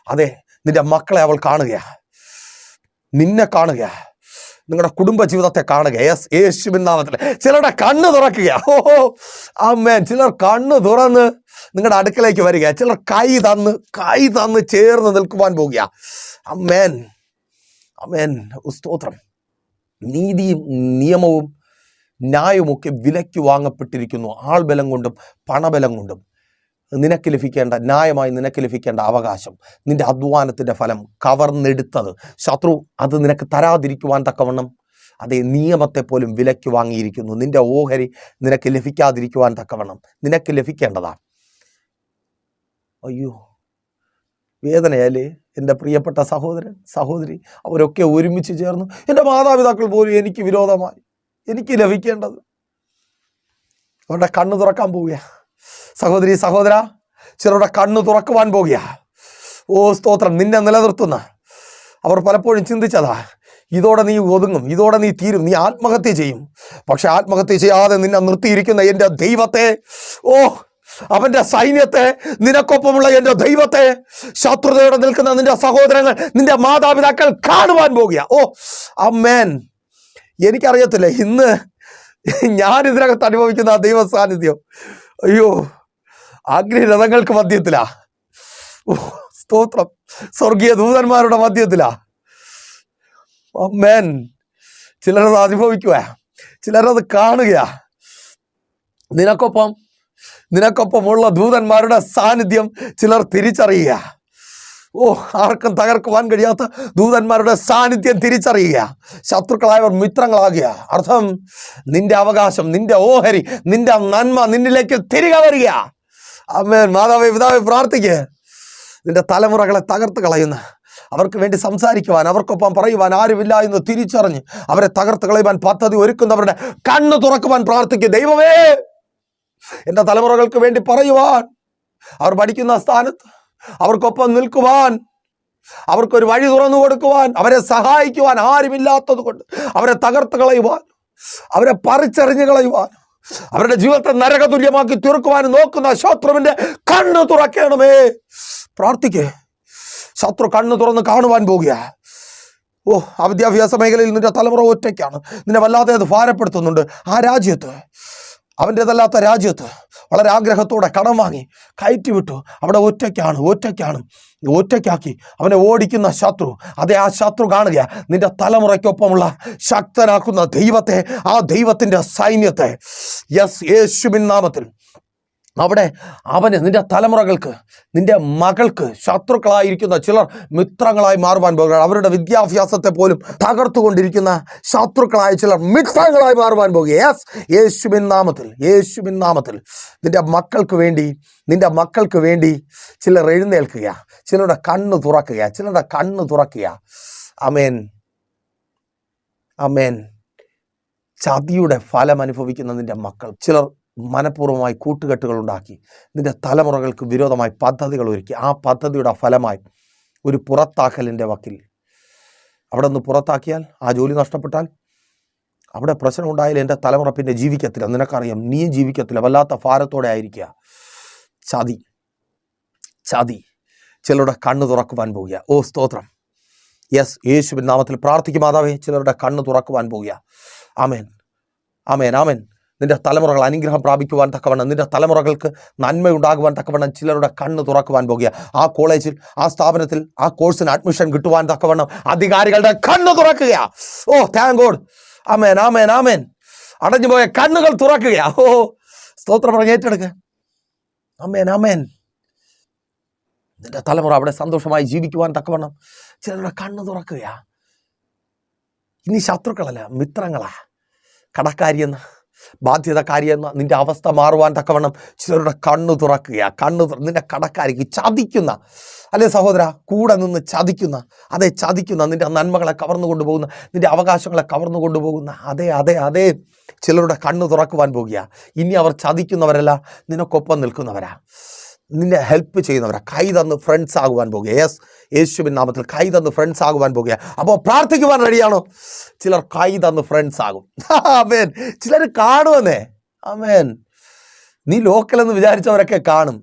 S1: അതെ, നിന്റെ മക്കളെ അവൾ കാണുക, നിന്നെ കാണുക, നിങ്ങളുടെ കുടുംബ ജീവിതത്തെ കാണുക. യെസ്, യേശുവിൻ നാമത്തിൽ. ചിലരുടെ കണ്ണ് തുറക്കുക. ആമേൻ. ചിലർ കണ്ണ് തുറന്ന് നിങ്ങളുടെ അടുക്കലേക്ക് വരിക. ചിലർ കൈ തന്ന് ചേർന്ന് നിൽക്കുവാൻ പോകുക. ആമേൻ. സ്തോത്രം. നീതിയും നിയമവും ന്യായവുമൊക്കെ വിലയ്ക്ക് വാങ്ങപ്പെട്ടിരിക്കുന്നു. ആൾബലം കൊണ്ടും പണബലം കൊണ്ടും ന്യായമായി നിനക്ക് ലഭിക്കേണ്ട അവകാശം, നിന്റെ അധ്വാനത്തിൻ്റെ ഫലം കവർന്നെടുത്തത് ശത്രു അത് നിനക്ക് തരാതിരിക്കുവാൻ തക്കവണ്ണം അതേ നിയമത്തെ പോലും വിലയ്ക്ക് വാങ്ങിയിരിക്കുന്നു. നിന്റെ ഓഹരി നിനക്ക് ലഭിക്കാതിരിക്കുവാൻ തക്കവണ്ണം നിനക്ക് ലഭിക്കേണ്ടതാണ്. അയ്യോ, വേദനയല്ലേ എൻ്റെ പ്രിയപ്പെട്ട സഹോദരൻ സഹോദരി? അവരൊക്കെ ഒരുമിച്ച് ചേർന്ന് എൻ്റെ മാതാപിതാക്കൾ പോലും എനിക്ക് വിരോധമായി, എനിക്ക് ലഭിക്കേണ്ടത്. അവരുടെ കണ്ണ് തുറക്കാൻ പോവുക. സഹോദരി സഹോദര, ചിലരുടെ കണ്ണ് തുറക്കുവാൻ പോകുക. ഓ സ്തോത്രം. നിന്നെ നിലനിർത്തുന്ന അവർ പലപ്പോഴും ചിന്തിച്ചതാ, ഇതോടെ നീ ഒതുങ്ങും, ഇതോടെ നീ തീരും, നീ ആത്മഹത്യ ചെയ്യും. പക്ഷെ ആത്മഹത്യ ചെയ്യാതെ നിന്നെ നിർത്തിയിരിക്കുന്ന എൻ്റെ ദൈവത്തെ, ഓ അവൻ്റെ സൈന്യത്തെ, നിനക്കൊപ്പമുള്ള എൻ്റെ ദൈവത്തെ, ശത്രുതയോടെ നിൽക്കുന്ന നിന്റെ സഹോദരങ്ങൾ, നിന്റെ മാതാപിതാക്കൾ കാണുവാൻ പോകുക. ഓ ആമേൻ. എനിക്കറിയത്തില്ല ഇന്ന് ഞാൻ ഇതിനകത്ത് അനുഭവിക്കുന്ന ആ ദൈവ സാന്നിധ്യം. അയ്യോ, അഗ്നിരഥങ്ങൾക്ക് മധ്യത്തിലാ. സ്തോത്രം. സ്വർഗീയ ദൂതന്മാരുടെ മധ്യത്തിലാ. ആമേൻ. ചിലരത് അനുഭവിക്കുക, ചിലരത് കാണുക. നിനക്കൊപ്പമുള്ള ദൂതന്മാരുടെ സാന്നിധ്യം ചിലർ തിരിച്ചറിയുക. ഓ, ആർക്കും തകർക്കുവാൻ കഴിയാത്ത ദൂതന്മാരുടെ സാന്നിധ്യം തിരിച്ചറിയുക. ശത്രുക്കളായവർ മിത്രങ്ങളാകുക. അർത്ഥം, നിന്റെ അവകാശം, നിന്റെ ഓഹരി, നിന്റെ നന്മ നിന്നിലേക്ക് തിരികെ വരിക. ആമേൻ. മാതാവേ പിതാവേ, പ്രാർത്ഥിക്കുക. നിന്റെ തലമുറകളെ തകർത്ത് കളയുന്ന, അവർക്ക് വേണ്ടി സംസാരിക്കുവാൻ, അവർക്കൊപ്പം പറയുവാൻ ആരുമില്ല എന്ന് തിരിച്ചറിഞ്ഞ് അവരെ തകർത്ത് കളയുവാൻ പദ്ധതി ഒരുക്കുന്നവരുടെ കണ്ണ് തുറക്കുവാൻ പ്രാർത്ഥിക്കുക. ദൈവമേ, എൻ്റെ തലമുറകൾക്ക് വേണ്ടി പറയുവാൻ, അവർ പഠിക്കുന്ന സ്ഥാനത്ത് അവർക്കൊപ്പം നിൽക്കുവാൻ, അവർക്കൊരു വഴി തുറന്നു കൊടുക്കുവാൻ, അവരെ സഹായിക്കുവാൻ ആരുമില്ലാത്തത് കൊണ്ട് അവരെ തകർത്ത് കളയുവാൻ, അവരെ പറിച്ചെറിഞ്ഞു കളയുവാൻ, അവരുടെ ജീവിതത്തെ നരകതുല്യമാക്കി തീർക്കുവാൻ നോക്കുന്ന ശത്രുവിൻ്റെ കണ്ണ് തുറക്കണമേ. പ്രാർത്ഥിക്കേ. ശത്രു കണ്ണ് തുറന്ന് കാണുവാൻ പോകുക. ഓ, ആ വിദ്യാഭ്യാസ മേഖലയിൽ നിന്റെ തലമുറ ഒറ്റയ്ക്കാണ്. നിന്നെ വല്ലാതെ അത് ഭാരപ്പെടുത്തുന്നുണ്ട്. ആ രാജ്യത്ത്, അവൻ്റേതല്ലാത്ത രാജ്യത്ത് വളരെ ആഗ്രഹത്തോടെ കടം വാങ്ങി കയറ്റി വിട്ടു. അവിടെ ഒറ്റയ്ക്കാക്കി അവനെ ഓടിക്കുന്ന ശത്രു. അതേ, ആ ശത്രു കാണുക നിന്റെ തലമുറയ്ക്കൊപ്പമുള്ള ശക്തനാക്കുന്ന ദൈവത്തെ, ആ ദൈവത്തിൻ്റെ സൈന്യത്തെ. യെസ്, യേശുവിൻ നാമത്തിൽ അവിടെ അവന്, നിന്റെ തലമുറകൾക്ക്, നിന്റെ മകൾക്ക് ശത്രുക്കളായിരിക്കുന്ന ചിലർ മിത്രങ്ങളായി മാറുവാൻ പോകുകയാണ്. അവരുടെ വിദ്യാഭ്യാസത്തെ പോലും തകർത്തുകൊണ്ടിരിക്കുന്ന ശത്രുക്കളായ ചിലർ മിത്രങ്ങളായി മാറുവാൻ പോകുക. യെസ്, യേശുവിൻ നാമത്തിൽ നിന്റെ മക്കൾക്ക് വേണ്ടി ചിലർ എഴുന്നേൽക്കുക, ചിലരുടെ കണ്ണ് തുറക്കുക. ആമേൻ. ചതിയുടെ ഫലം അനുഭവിക്കുന്ന നിന്റെ മക്കൾ, ചിലർ മനഃപൂർവ്വമായി കൂട്ടുകെട്ടുകൾ ഉണ്ടാക്കി നിന്റെ തലമുറകൾക്ക് വിരോധമായി പദ്ധതികൾ ഒരുക്കി. ആ പദ്ധതിയുടെ ഫലമായി ഒരു പുറത്താക്കലിൻ്റെ വക്കിൽ, അവിടെ നിന്ന് പുറത്താക്കിയാൽ, ആ ജോലി നഷ്ടപ്പെട്ടാൽ, അവിടെ പ്രശ്നം ഉണ്ടായാലും എൻ്റെ തലമുറ പിന്നെ ജീവിക്കത്തില്ല. നിനക്കറിയാം, നീ ജീവിക്കത്തില്ല. വല്ലാത്ത ഭാരത്തോടെ ആയിരിക്കുക. ചതി ചിലരുടെ കണ്ണ് തുറക്കുവാൻ പോകുക. ഓ സ്തോത്രം. യെസ്, യേശുവിൻ നാമത്തിൽ പ്രാർത്ഥിക്കും. മാതാവേ, ചിലരുടെ കണ്ണ് തുറക്കുവാൻ പോകുക. ആമേൻ. നിന്റെ തലമുറകൾ അനുഗ്രഹം പ്രാപിക്കുവാൻ തക്കവണ്ണം, നിന്റെ തലമുറകൾക്ക് നന്മയുണ്ടാകുവാൻ തക്കവണ്ണം ചിലരുടെ കണ്ണ് തുറക്കുവാൻ പോകുക. ആ കോളേജിൽ, ആ സ്ഥാപനത്തിൽ, ആ കോഴ്സിന് അഡ്മിഷൻ കിട്ടുവാൻ തക്കവണ്ണം അധികാരികളുടെ കണ്ണ് തുറക്കുക. ഓ താങ്ക് ഗോഡ്. ആമേൻ. അടഞ്ഞുപോയ കണ്ണുകൾ തുറക്കുക. ഓ സ്തോത്രം പറഞ്ഞ് ഏറ്റെടുക്കുക. ആമേൻ. നിന്റെ തലമുറ അവിടെ സന്തോഷമായി ജീവിക്കുവാൻ തക്കവണ്ണം ചിലരുടെ കണ്ണ് തുറക്കുക. ഇനി ശത്രുക്കളല്ല, മിത്രങ്ങളാ. കടക്കാരിയെന്ന, ബാധ്യതക്കാരിയെന്ന നിന്റെ അവസ്ഥ മാറുവാൻ തക്കവണ്ണം ചിലരുടെ കണ്ണ് തുറക്കുക. നിന്റെ കടക്കാരിക്ക് ചതിക്കുന്ന, അല്ലേ സഹോദര, കൂടെ നിന്ന് ചതിക്കുന്ന നിന്റെ നന്മകളെ കവർന്നു കൊണ്ടുപോകുന്ന, നിന്റെ അവകാശങ്ങളെ കവർന്നു കൊണ്ടുപോകുന്ന അതേ ചിലരുടെ കണ്ണ് തുറക്കുവാൻ പോകുക. ഇനി അവർ ചതിക്കുന്നവരല്ല, നിനക്കൊപ്പം നിൽക്കുന്നവരാ, നിന്നെ ഹെൽപ്പ് ചെയ്യുന്നവരാ. കൈ തന്ന് ഫ്രണ്ട്സ് ആകുവാൻ പോകുക. യെസ്, യേശുവിൻ നാമത്തിൽ കൈ തന്ന് ഫ്രണ്ട്സ് ആകുവാൻ പോകുക. അപ്പോൾ പ്രാർത്ഥിക്കുവാൻ റെഡിയാണോ? ചിലർ കൈ തന്ന് ഫ്രണ്ട്സ് ആകും. ആമേൻ. ചിലർ കാണുമെന്നേ. ആമേൻ. നീ ലോക്കലെന്ന് വിചാരിച്ചവരൊക്കെ കാണും.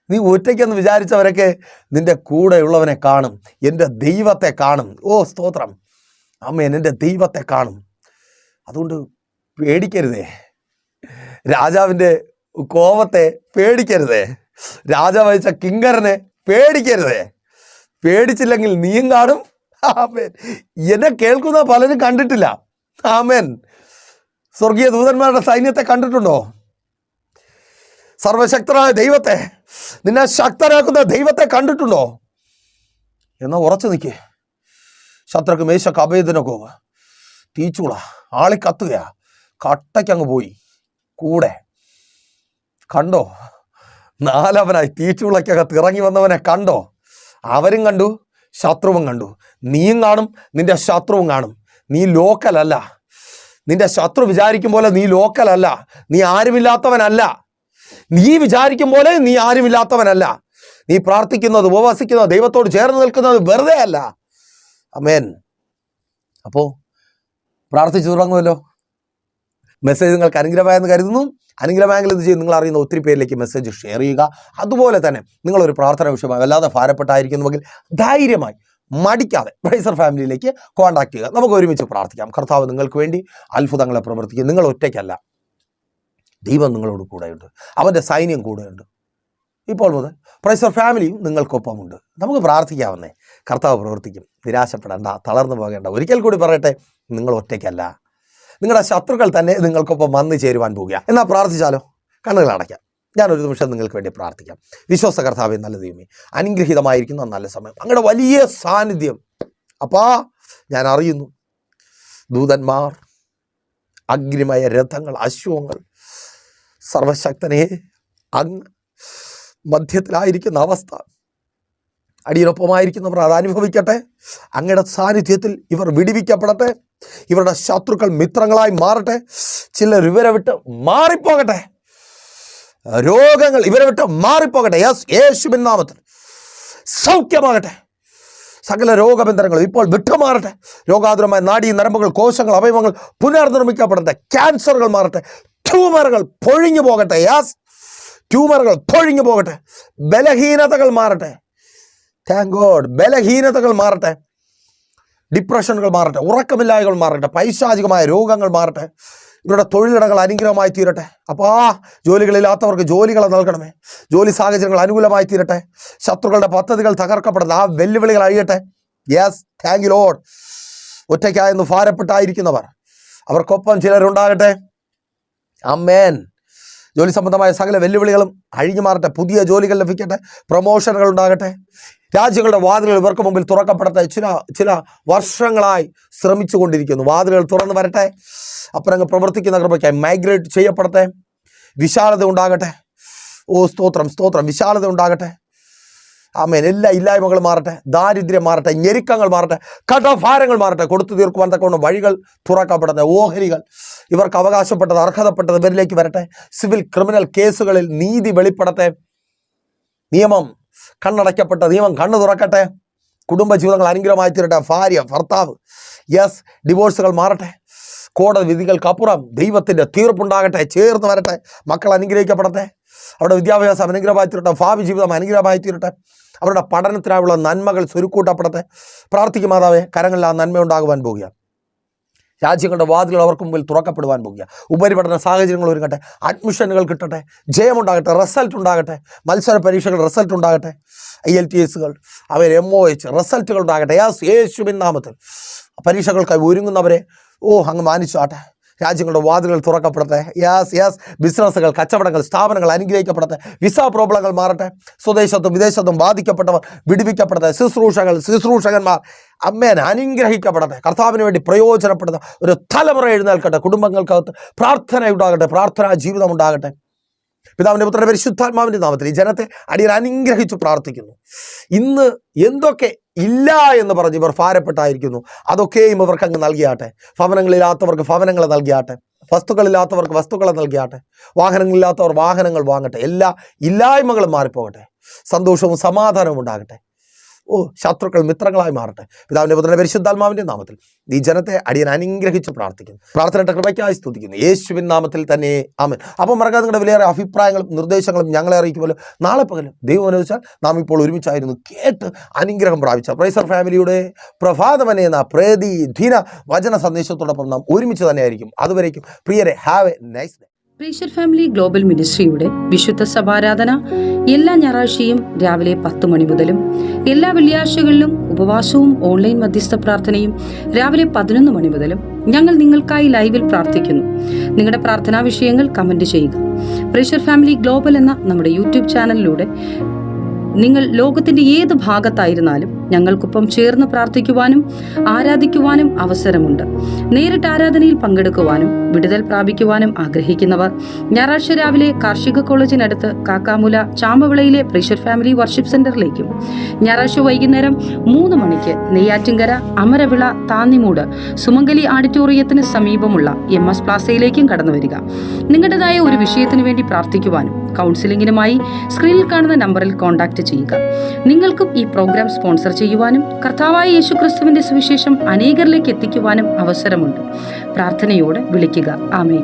S1: നീ ഒറ്റയ്ക്കെന്ന് വിചാരിച്ചവരൊക്കെ നിന്റെ കൂടെയുള്ളവനെ കാണും. എൻ്റെ ദൈവത്തെ കാണും. ഓ സ്തോത്രം. ആമേൻ. എൻ്റെ ദൈവത്തെ കാണും. അതുകൊണ്ട് പേടിക്കരുതേ. രാജാവിൻ്റെ കോപത്തെ പേടിക്കരുതേ. രാജാവ് അയച്ച കിങ്കരനെ പേടിക്കരുതേ. പേടിച്ചില്ലെങ്കിൽ നീയും കാണും. ആമേൻ. എന്നെ കേൾക്കുന്ന പലരും കണ്ടിട്ടില്ല. ആമേൻ. സ്വർഗീയ ദൂതന്മാരുടെ സൈന്യത്തെ കണ്ടിട്ടുണ്ടോ? സർവശക്തനായ ദൈവത്തെ, നിന്നെ ശക്തനാക്കുന്ന ദൈവത്തെ കണ്ടിട്ടുണ്ടോ? എന്നാൽ ഉറച്ചു നിൽക്കേ. ശത്രുക്ക് മേശക്ക് അഭേദനക്കോ തീച്ചൂള ആളി കത്തുക, കട്ടയ്ക്കങ്ങ് പോയി. കൂടെ കണ്ടോ? നാലവനായി തീച്ചൂളയ്ക്കകത്ത് ഇറങ്ങി വന്നവനെ കണ്ടോ? അവരും കണ്ടു, ശത്രുവും കണ്ടു. നീയും കാണും, നിന്റെ ശത്രുവും കാണും. നീ ലോക്കലല്ല. നിന്റെ ശത്രു വിചാരിക്കും പോലെ നീ ലോക്കലല്ല. നീ ആരുമില്ലാത്തവനല്ല. നീ വിചാരിക്കും പോലെ നീ ആരുമില്ലാത്തവനല്ല. നീ പ്രാർത്ഥിക്കുന്നത്, ഉപവസിക്കുന്നത്, ദൈവത്തോട് ചേർന്ന് നിൽക്കുന്നത് വെറുതെ അല്ല. ആമേൻ. അപ്പോൾ പ്രാർത്ഥിച്ചു തുടങ്ങുമല്ലോ. മെസ്സേജ് നിങ്ങൾക്ക് അനുഗ്രഹമായെന്ന് കരുതുന്നു. അനുഗ്രഹമായെങ്കിൽ ഇത് ചെയ്യും. നിങ്ങൾ അറിയുന്ന ഒത്തിരി പേരിലേക്ക് മെസ്സേജ് ഷെയർ ചെയ്യുക. അതുപോലെ തന്നെ നിങ്ങളൊരു പ്രാർത്ഥന വിഷയമായി വല്ലാതെ ഭാരപ്പെട്ടായിരിക്കുന്നുവെങ്കിൽ ധൈര്യമായി മടിക്കാതെ പ്രൈസർ ഫാമിലിയിലേക്ക് കോൺടാക്ട് ചെയ്യുക. നമുക്ക് ഒരുമിച്ച് പ്രാർത്ഥിക്കാം. കർത്താവ് നിങ്ങൾക്ക് വേണ്ടി അത്ഭുതങ്ങളെ പ്രവർത്തിക്കും. നിങ്ങൾ ഒറ്റയ്ക്കല്ല, ദൈവം നിങ്ങളോട് കൂടെയുണ്ട്. അവൻ്റെ സൈന്യം കൂടെയുണ്ട്. ഇപ്പോൾ മുതൽ പ്രൈസർ ഫാമിലിയും നിങ്ങൾക്കൊപ്പമുണ്ട്. നമുക്ക് പ്രാർത്ഥിക്കാവുന്നേ. കർത്താവ് പ്രവർത്തിക്കും. നിരാശപ്പെടേണ്ട, തളർന്നു പോകേണ്ട. ഒരിക്കൽ കൂടി പറയട്ടെ, നിങ്ങൾ ഒറ്റയ്ക്കല്ല. നിങ്ങളുടെ ശത്രുക്കൾ തന്നെ നിങ്ങൾക്കൊപ്പം വന്നു ചേരുവാൻ പോവുക. എന്നാൽ പ്രാർത്ഥിച്ചാലോ? കണ്ണുകൾ അടയ്ക്കാം. ഞാനൊരു നിമിഷം നിങ്ങൾക്ക് വേണ്ടി പ്രാർത്ഥിക്കാം. വിശ്വാസ കർത്താവേ, നല്ല ദൈവമേ, അനുഗ്രഹീതമായിരിക്കുന്ന നല്ല സമയം, അങ്ങയുടെ വലിയ സാന്നിധ്യം അപ്പാ ഞാൻ അറിയുന്നു. ദൂതന്മാർ, അഗ്നിമയ രഥങ്ങൾ, അശ്വങ്ങൾ, സർവശക്തനെ അങ്ങ് മധ്യത്തിലായിരിക്കുന്ന അവസ്ഥ അടിയൊപ്പമായിരിക്കുന്നവർ അത് അനുഭവിക്കട്ടെ. അങ്ങയുടെ സാന്നിധ്യത്തിൽ ഇവർ വിടിവിക്കപ്പെടട്ടെ. ഇവരുടെ ശത്രുക്കൾ മിത്രങ്ങളായി മാറട്ടെ. ചിലർ ഇവരെ വിട്ട് മാറിപ്പോകട്ടെ. രോഗങ്ങൾ ഇവരെ വിട്ട് മാറിപ്പോകട്ടെ. യേശുവിൻ നാമത്തിൽ സൗഖ്യമാകട്ടെ. സകല രോഗബന്ധനങ്ങൾ ഇപ്പോൾ വിട്ടുമാറട്ടെ. രോഗാതുരമായ നാഡീ നരമ്പുകൾ, കോശങ്ങൾ, അവയവങ്ങൾ പുനർനിർമ്മിക്കപ്പെടട്ടെ. ക്യാൻസറുകൾ മാറട്ടെ. ട്യൂമറുകൾ പൊഴിഞ്ഞു പോകട്ടെ. ട്യൂമറുകൾ പൊഴിഞ്ഞു പോകട്ടെ. ബലഹീനതകൾ മാറട്ടെ. Thank God. ബലഹീനതകൾ മാറട്ടെ. ഡിപ്രഷനുകൾ മാറട്ടെ. ഉറക്കമില്ലായ്മകൾ മാറട്ടെ. പൈശാചികമായ രോഗങ്ങൾ മാറട്ടെ. ഇവരുടെ തൊഴിലിടങ്ങൾ അനുഗ്രഹമായി തീരട്ടെ. അപ്പോൾ ജോലികളില്ലാത്തവർക്ക് ജോലികളെ നൽകണമേ. ജോലി സാഹചര്യങ്ങൾ അനുകൂലമായി തീരട്ടെ. ശത്രുക്കളുടെ പദ്ധതികൾ തകർക്കപ്പെടുന്ന ആ വെല്ലുവിളികൾ അഴിയട്ടെ. Yes, thank you Lord. ഒറ്റയ്ക്കായെന്ന് ഭാരപ്പെട്ടായിരിക്കുന്നവർ, അവർക്കൊപ്പം ചിലരുണ്ടാകട്ടെ. ആമേൻ. ജോലി സംബന്ധമായ സകല വെല്ലുവിളികളും അഴിഞ്ഞു മാറട്ടെ. പുതിയ ജോലികൾ ലഭിക്കട്ടെ. പ്രൊമോഷനുകൾ ഉണ്ടാകട്ടെ. രാജ്യങ്ങളുടെ വാതിലുകൾ ഇവർക്ക് മുമ്പിൽ തുറക്കപ്പെടട്ടെ. ചില വർഷങ്ങളായി ശ്രമിച്ചു കൊണ്ടിരിക്കുന്നു. വാതിലുകൾ തുറന്നു വരട്ടെ. അപ്പുറങ്ങ് പ്രവർത്തിക്കുന്ന കൃപയ്ക്കായി മൈഗ്രേറ്റ് ചെയ്യപ്പെടട്ടെ. വിശാലത ഉണ്ടാകട്ടെ. ഓ സ്തോത്രം, സ്തോത്രം. വിശാലത ഉണ്ടാകട്ടെ. ആമേൻ. എല്ലാ ഇല്ലായ്മകൾ മാറട്ടെ. ദാരിദ്ര്യം മാറട്ടെ. ഞെരുക്കങ്ങൾ മാറട്ടെ. കടഭാരങ്ങൾ മാറട്ടെ. കൊടുത്തു തീർക്കുവാൻ തക്കവണ്ണം വഴികൾ തുറക്കപ്പെടട്ടെ. ഓഹരികൾ ഇവർക്ക് അവകാശപ്പെട്ടത്, അർഹതപ്പെട്ടത് ഇവരിലേക്ക് വരട്ടെ. സിവിൽ, ക്രിമിനൽ കേസുകളിൽ നീതി വെളിപ്പെടട്ടെ. നിയമം കണ്ണടയ്ക്കപ്പെട്ട നിയമം കണ്ണു തുറക്കട്ടെ. കുടുംബജീവിതങ്ങൾ അനുഗ്രഹമായി തീരട്ടെ. ഭാര്യ, ഭർത്താവ്, യെസ്, ഡിവോഴ്സുകൾ മാറട്ടെ. കോടതി വിധികൾക്കപ്പുറം ദൈവത്തിൻ്റെ തീർപ്പുണ്ടാകട്ടെ. ചേർന്ന് വരട്ടെ. മക്കൾ അനുഗ്രഹിക്കപ്പെടട്ടെ. അവരുടെ വിദ്യാഭ്യാസം അനുഗ്രഹമായി തീരട്ടെ. ഭാവി ജീവിതം അനുഗ്രഹമായി തീരട്ടെ. അവരുടെ പഠനത്തിനായുള്ള നന്മകൾ സ്വരുക്കൂട്ടപ്പെടട്ടെ. പ്രാർത്ഥിക്കും മാതാവേ, കരങ്ങളിൽ ആ നന്മ ഉണ്ടാകുവാൻ പോകുക. രാജ്യങ്ങളുടെ വാതിലുകൾ അവർക്ക് മുമ്പിൽ തുറക്കപ്പെടുവാൻ പോകുക. ഉപരിപഠന സാഹചര്യങ്ങൾ ഒരുങ്ങട്ടെ. അഡ്മിഷനുകൾ കിട്ടട്ടെ. ജയമുണ്ടാകട്ടെ. റിസൾട്ട് ഉണ്ടാകട്ടെ. മത്സര പരീക്ഷകൾ റിസൾട്ട് ഉണ്ടാകട്ടെ. IELTSകൾ, അവർ MOH റിസൾട്ടുകൾ ഉണ്ടാകട്ടെ. യേശുവിൻ നാമത്തിൽ പരീക്ഷകൾക്കായി ഒരുങ്ങുന്നവരെ അങ്ങ് മാനിച്ചാട്ടെ. രാജ്യങ്ങളുടെ വാതിലുകൾ തുറക്കപ്പെടട്ടെ. ബിസിനസ്സുകൾ, കച്ചവടങ്ങൾ, സ്ഥാപനങ്ങൾ അനുഗ്രഹിക്കപ്പെടട്ടെ. വിസ പ്രോബ്ലങ്ങൾ മാറട്ടെ. സ്വദേശത്തും വിദേശത്തും ബാധിക്കപ്പെട്ടവർ വിടുവിക്കപ്പെടട്ടെ. ശുശ്രൂഷകന്മാർ അമ്മേൻ അനുഗ്രഹിക്കപ്പെടട്ടെ. കർത്താവിന് വേണ്ടി പ്രയോജനപ്പെടുന്ന ഒരു തലമുറ എഴുന്നേൽക്കട്ടെ. കുടുംബങ്ങൾക്കകത്ത് പ്രാർത്ഥന ഉണ്ടാകട്ടെ. പ്രാർത്ഥനാ ജീവിതം ഉണ്ടാകട്ടെ. പിതാവിൻ്റെ പുത്രൻ്റെ പരിശുദ്ധാത്മാവിൻ്റെ നാമത്തിൽ ഈ ജനത്തെ അടിയൻ അനുഗ്രഹിച്ചു പ്രാർത്ഥിക്കുന്നു. ഇന്ന് എന്തൊക്കെ ഇല്ല എന്ന് പറഞ്ഞ് ഇവർ ഭാരപ്പെട്ടായിരിക്കുന്നു, അതൊക്കെയും ഇവർക്ക് അങ്ങ് നൽകിയാട്ടെ. ഭവനങ്ങളില്ലാത്തവർക്ക് ഭവനങ്ങൾ നൽകിയാട്ടെ. വസ്തുക്കളില്ലാത്തവർക്ക് വസ്തുക്കളെ നൽകിയാട്ടെ. വാഹനങ്ങളില്ലാത്തവർ വാഹനങ്ങൾ വാങ്ങട്ടെ. എല്ലാ ഇല്ലായ്മകളും മാറിപ്പോകട്ടെ. സന്തോഷവും സമാധാനവും ഉണ്ടാകട്ടെ. ശത്രുക്കൾ മിത്രങ്ങളായി മാറട്ടെ. പിതാവിൻ്റെ പുത്രൻ്റെ പരിശുദ്ധാത്മാവിൻ്റെ നാമത്തിൽ ഈ ജനത്തെ അടിയൻ അനുഗ്രഹിച്ച് പ്രാർത്ഥിക്കുന്നു. പ്രാർത്ഥനയുടെ കൃപയ്ക്കായി സ്തുതിക്കുന്നു. യേശുവിൻ നാമത്തിൽ തന്നെ ആമേൻ. അപ്പം മറക്കാതെ നിങ്ങളുടെ വിലയേറെ അഭിപ്രായങ്ങളും നിർദ്ദേശങ്ങളും ഞങ്ങളെ അറിയിക്കുമല്ലോ. നാളെ പകലും ദൈവം അനുവദിച്ചാൽ നാം ഇപ്പോൾ ഒരുമിച്ചായിരുന്നു കേട്ട് അനുഗ്രഹം പ്രാപിച്ച പ്രൈസർ ഫാമിലിയുടെ പ്രഭാതമനെ എന്ന പ്രതിദിന വചന സന്ദേശത്തോടൊപ്പം നാം ഒരുമിച്ച് തന്നെയായിരിക്കും. അതുവരേക്കും പ്രിയരെ, have a nice day.
S2: Praiser family global മിനിസ്ട്രിയുടെ വിശുദ്ധ സഭാരാധന എല്ലാ ഞായറാഴ്ചയും രാവിലെ 10 മണി മുതലും എല്ലാ വെള്ളിയാഴ്ചകളിലും ഉപവാസവും ഓൺലൈൻ മധ്യസ്ഥ പ്രാർത്ഥനയും രാവിലെ 11 മണി മുതലും ഞങ്ങൾ നിങ്ങൾക്കായി ലൈവിൽ പ്രാർത്ഥിക്കുന്നു. നിങ്ങളുടെ പ്രാർത്ഥനാ വിഷയങ്ങൾ കമന്റ് ചെയ്യുക. പ്രൈസർ ഫാമിലി ഗ്ലോബൽ എന്ന നമ്മുടെ യൂട്യൂബ് ചാനലിലൂടെ നിങ്ങൾ ലോകത്തിന്റെ ഏത് ഭാഗത്തായിരുന്നാലും ഞങ്ങൾക്കൊപ്പം ചേർന്ന് പ്രാർത്ഥിക്കുവാനും ആരാധിക്കുവാനും അവസരമുണ്ട്. നേരിട്ട് ആരാധനയിൽ പങ്കെടുക്കുവാനും വിടുതൽ പ്രാപിക്കുവാനും ആഗ്രഹിക്കുന്നവർ ഞായറാഴ്ച രാവിലെ കാർഷിക കോളേജിനടുത്ത് കാക്കാമുല ചാമ്പവിളയിലെ പ്രീഷർ ഫാമിലി വർഷിപ്പ് സെന്ററിലേക്കും ഞായറാഴ്ച വൈകുന്നേരം 3 മണിക്ക് നെയ്യാറ്റിൻകര അമരവിള താന്നിമൂട് സുമംഗലി ഓഡിറ്റോറിയത്തിന് സമീപമുള്ള MS പ്ലാസയിലേക്കും കടന്നു വരിക. നിങ്ങളുടേതായ ഒരു വിഷയത്തിനു വേണ്ടി പ്രാർത്ഥിക്കുവാനും കൗൺസിലിംഗിനുമായി സ്ക്രീനിൽ കാണുന്ന നമ്പറിൽ കോൺടാക്ട് ചെയ്യുക. നിങ്ങൾക്കും ഈ പ്രോഗ്രാം സ്പോൺസർ ചെയ്യുവാനും കർത്താവായ യേശുക്രിസ്തുവിന്റെ സുവിശേഷം അനേകരിലേക്ക് എത്തിക്കുവാനും അവസരമുണ്ട്. പ്രാർത്ഥനയോടെ വിളിക്കുക. ആമേൻ.